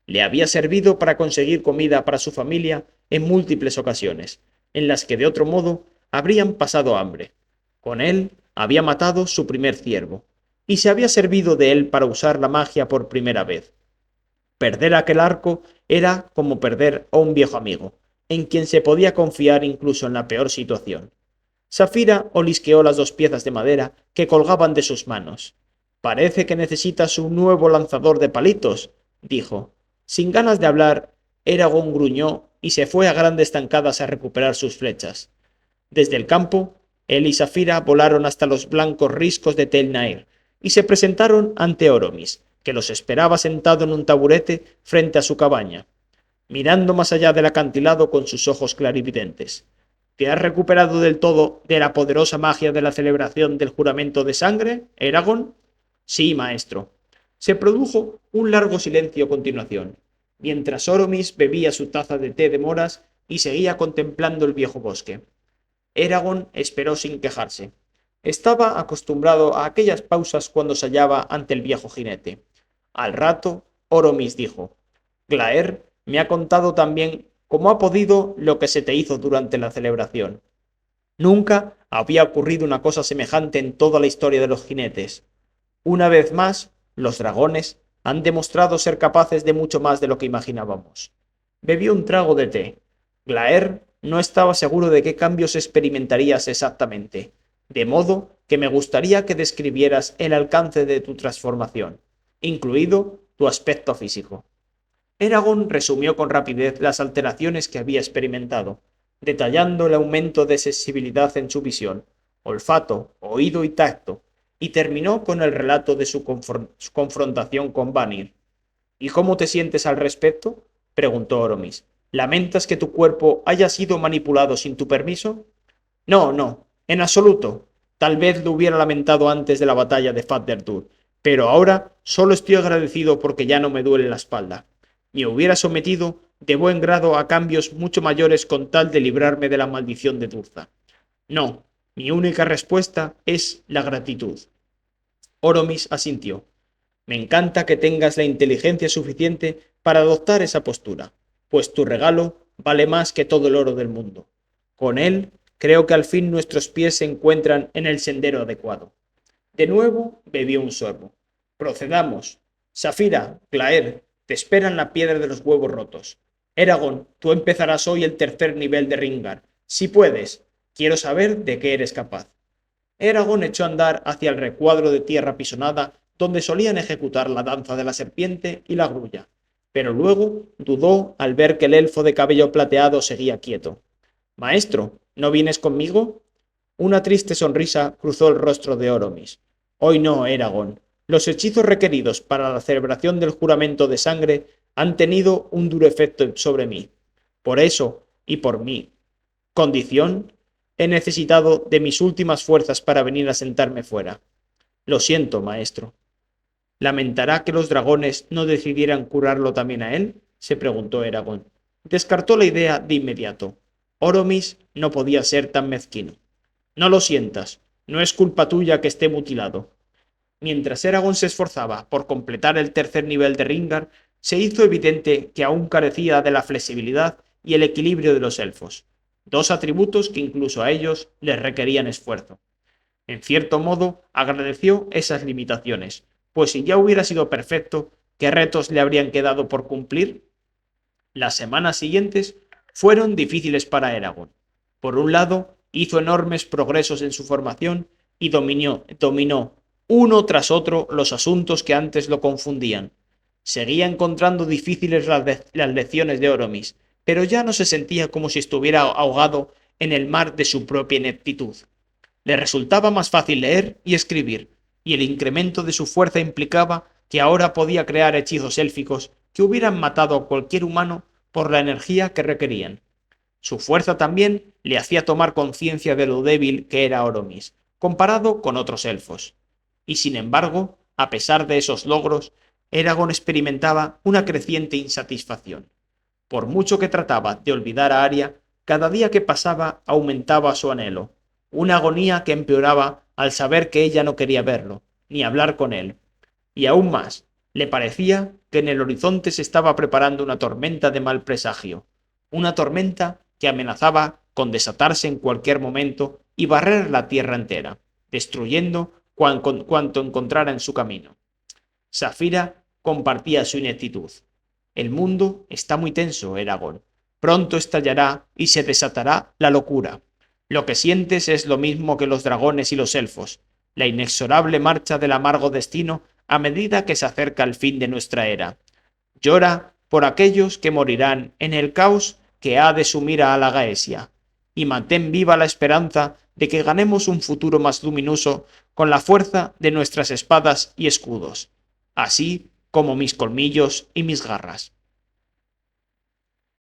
Le había servido para conseguir comida para su familia en múltiples ocasiones, en las que de otro modo habrían pasado hambre. Con él había matado su primer ciervo, y se había servido de él para usar la magia por primera vez. Perder aquel arco era como perder a un viejo amigo, en quien se podía confiar incluso en la peor situación. Safira olisqueó las 2 piezas de madera que colgaban de sus manos. «Parece que necesitas un nuevo lanzador de palitos», dijo. Sin ganas de hablar, Eragon gruñó y se fue a grandes zancadas a recuperar sus flechas. Desde el campo, él y Safira volaron hasta los blancos riscos de Tel Nair y se presentaron ante Oromis, que los esperaba sentado en un taburete frente a su cabaña, mirando más allá del acantilado con sus ojos clarividentes. ¿Te has recuperado del todo de la poderosa magia de la celebración del juramento de sangre, Eragon? Sí, maestro. Se produjo un largo silencio a continuación, mientras Oromis bebía su taza de té de moras y seguía contemplando el viejo bosque. Eragon esperó sin quejarse. Estaba acostumbrado a aquellas pausas cuando se hallaba ante el viejo jinete. Al rato, Oromis dijo: «Glaer me ha contado también cómo ha podido lo que se te hizo durante la celebración. Nunca había ocurrido una cosa semejante en toda la historia de los jinetes. Una vez más, los dragones han demostrado ser capaces de mucho más de lo que imaginábamos». Bebió un trago de té. Glaer no estaba seguro de qué cambios experimentarías exactamente, de modo que me gustaría que describieras el alcance de tu transformación, incluido tu aspecto físico. Eragon resumió con rapidez las alteraciones que había experimentado, detallando el aumento de sensibilidad en su visión, olfato, oído y tacto, y terminó con el relato de su confrontación con Vanir. «¿Y cómo te sientes al respecto?», preguntó Oromis. «¿Lamentas que tu cuerpo haya sido manipulado sin tu permiso?» «No, no, en absoluto. Tal vez lo hubiera lamentado antes de la batalla de Fatherdur, pero ahora solo estoy agradecido porque ya no me duele la espalda. Me hubiera sometido de buen grado a cambios mucho mayores con tal de librarme de la maldición de Durza. No, mi única respuesta es la gratitud». Oromis asintió. «Me encanta que tengas la inteligencia suficiente para adoptar esa postura, pues tu regalo vale más que todo el oro del mundo. Con él, creo que al fin nuestros pies se encuentran en el sendero adecuado». De nuevo bebió un sorbo. «Procedamos. Safira, Glaer, te esperan la piedra de los huevos rotos. Eragon, tú empezarás hoy el 3er nivel de Ringar. Si puedes, quiero saber de qué eres capaz». Eragon echó a andar hacia el recuadro de tierra pisonada donde solían ejecutar la danza de la serpiente y la grulla, pero luego dudó al ver que el elfo de cabello plateado seguía quieto. «Maestro, ¿no vienes conmigo?». Una triste sonrisa cruzó el rostro de Oromis. «Hoy no, Eragon. Los hechizos requeridos para la celebración del juramento de sangre han tenido un duro efecto sobre mí. Por eso, y por mi condición, he necesitado de mis últimas fuerzas para venir a sentarme fuera. Lo siento, maestro». «¿Lamentará que los dragones no decidieran curarlo también a él?», se preguntó Eragon. descartó la idea de inmediato. Oromis no podía ser tan mezquino. No lo sientas, no es culpa tuya que esté mutilado. Mientras Eragon se esforzaba por completar el tercer nivel de Ringar, se hizo evidente que aún carecía de la flexibilidad y el equilibrio de los elfos, dos atributos que incluso a ellos les requerían esfuerzo. En cierto modo, agradeció esas limitaciones, pues si ya hubiera sido perfecto, ¿qué retos le habrían quedado por cumplir? Las semanas siguientes fueron difíciles para Eragon. Por un lado, hizo enormes progresos en su formación y dominó uno tras otro los asuntos que antes lo confundían. Seguía encontrando difíciles las lecciones de Oromis, pero ya no se sentía como si estuviera ahogado en el mar de su propia ineptitud. Le resultaba más fácil leer y escribir, y el incremento de su fuerza implicaba que ahora podía crear hechizos élficos que hubieran matado a cualquier humano por la energía que requerían. Su fuerza también le hacía tomar conciencia de lo débil que era Oromis, comparado con otros elfos. Y sin embargo, a pesar de esos logros, Eragon experimentaba una creciente insatisfacción. Por mucho que trataba de olvidar a Arya, cada día que pasaba aumentaba su anhelo, una agonía que empeoraba al saber que ella no quería verlo, ni hablar con él. Y aún más, le parecía que en el horizonte se estaba preparando una tormenta de mal presagio, una tormenta que amenazaba con desatarse en cualquier momento y barrer la tierra entera, destruyendo cuanto encontrara en su camino. Safira compartía su ineptitud. El mundo está muy tenso, Eragon. Pronto estallará y se desatará la locura. Lo que sientes es lo mismo que los dragones y los elfos, la inexorable marcha del amargo destino a medida que se acerca el fin de nuestra era. Llora por aquellos que morirán en el caos que ha de sumir a la Gaesia, y mantén viva la esperanza de que ganemos un futuro más luminoso con la fuerza de nuestras espadas y escudos, así como mis colmillos y mis garras.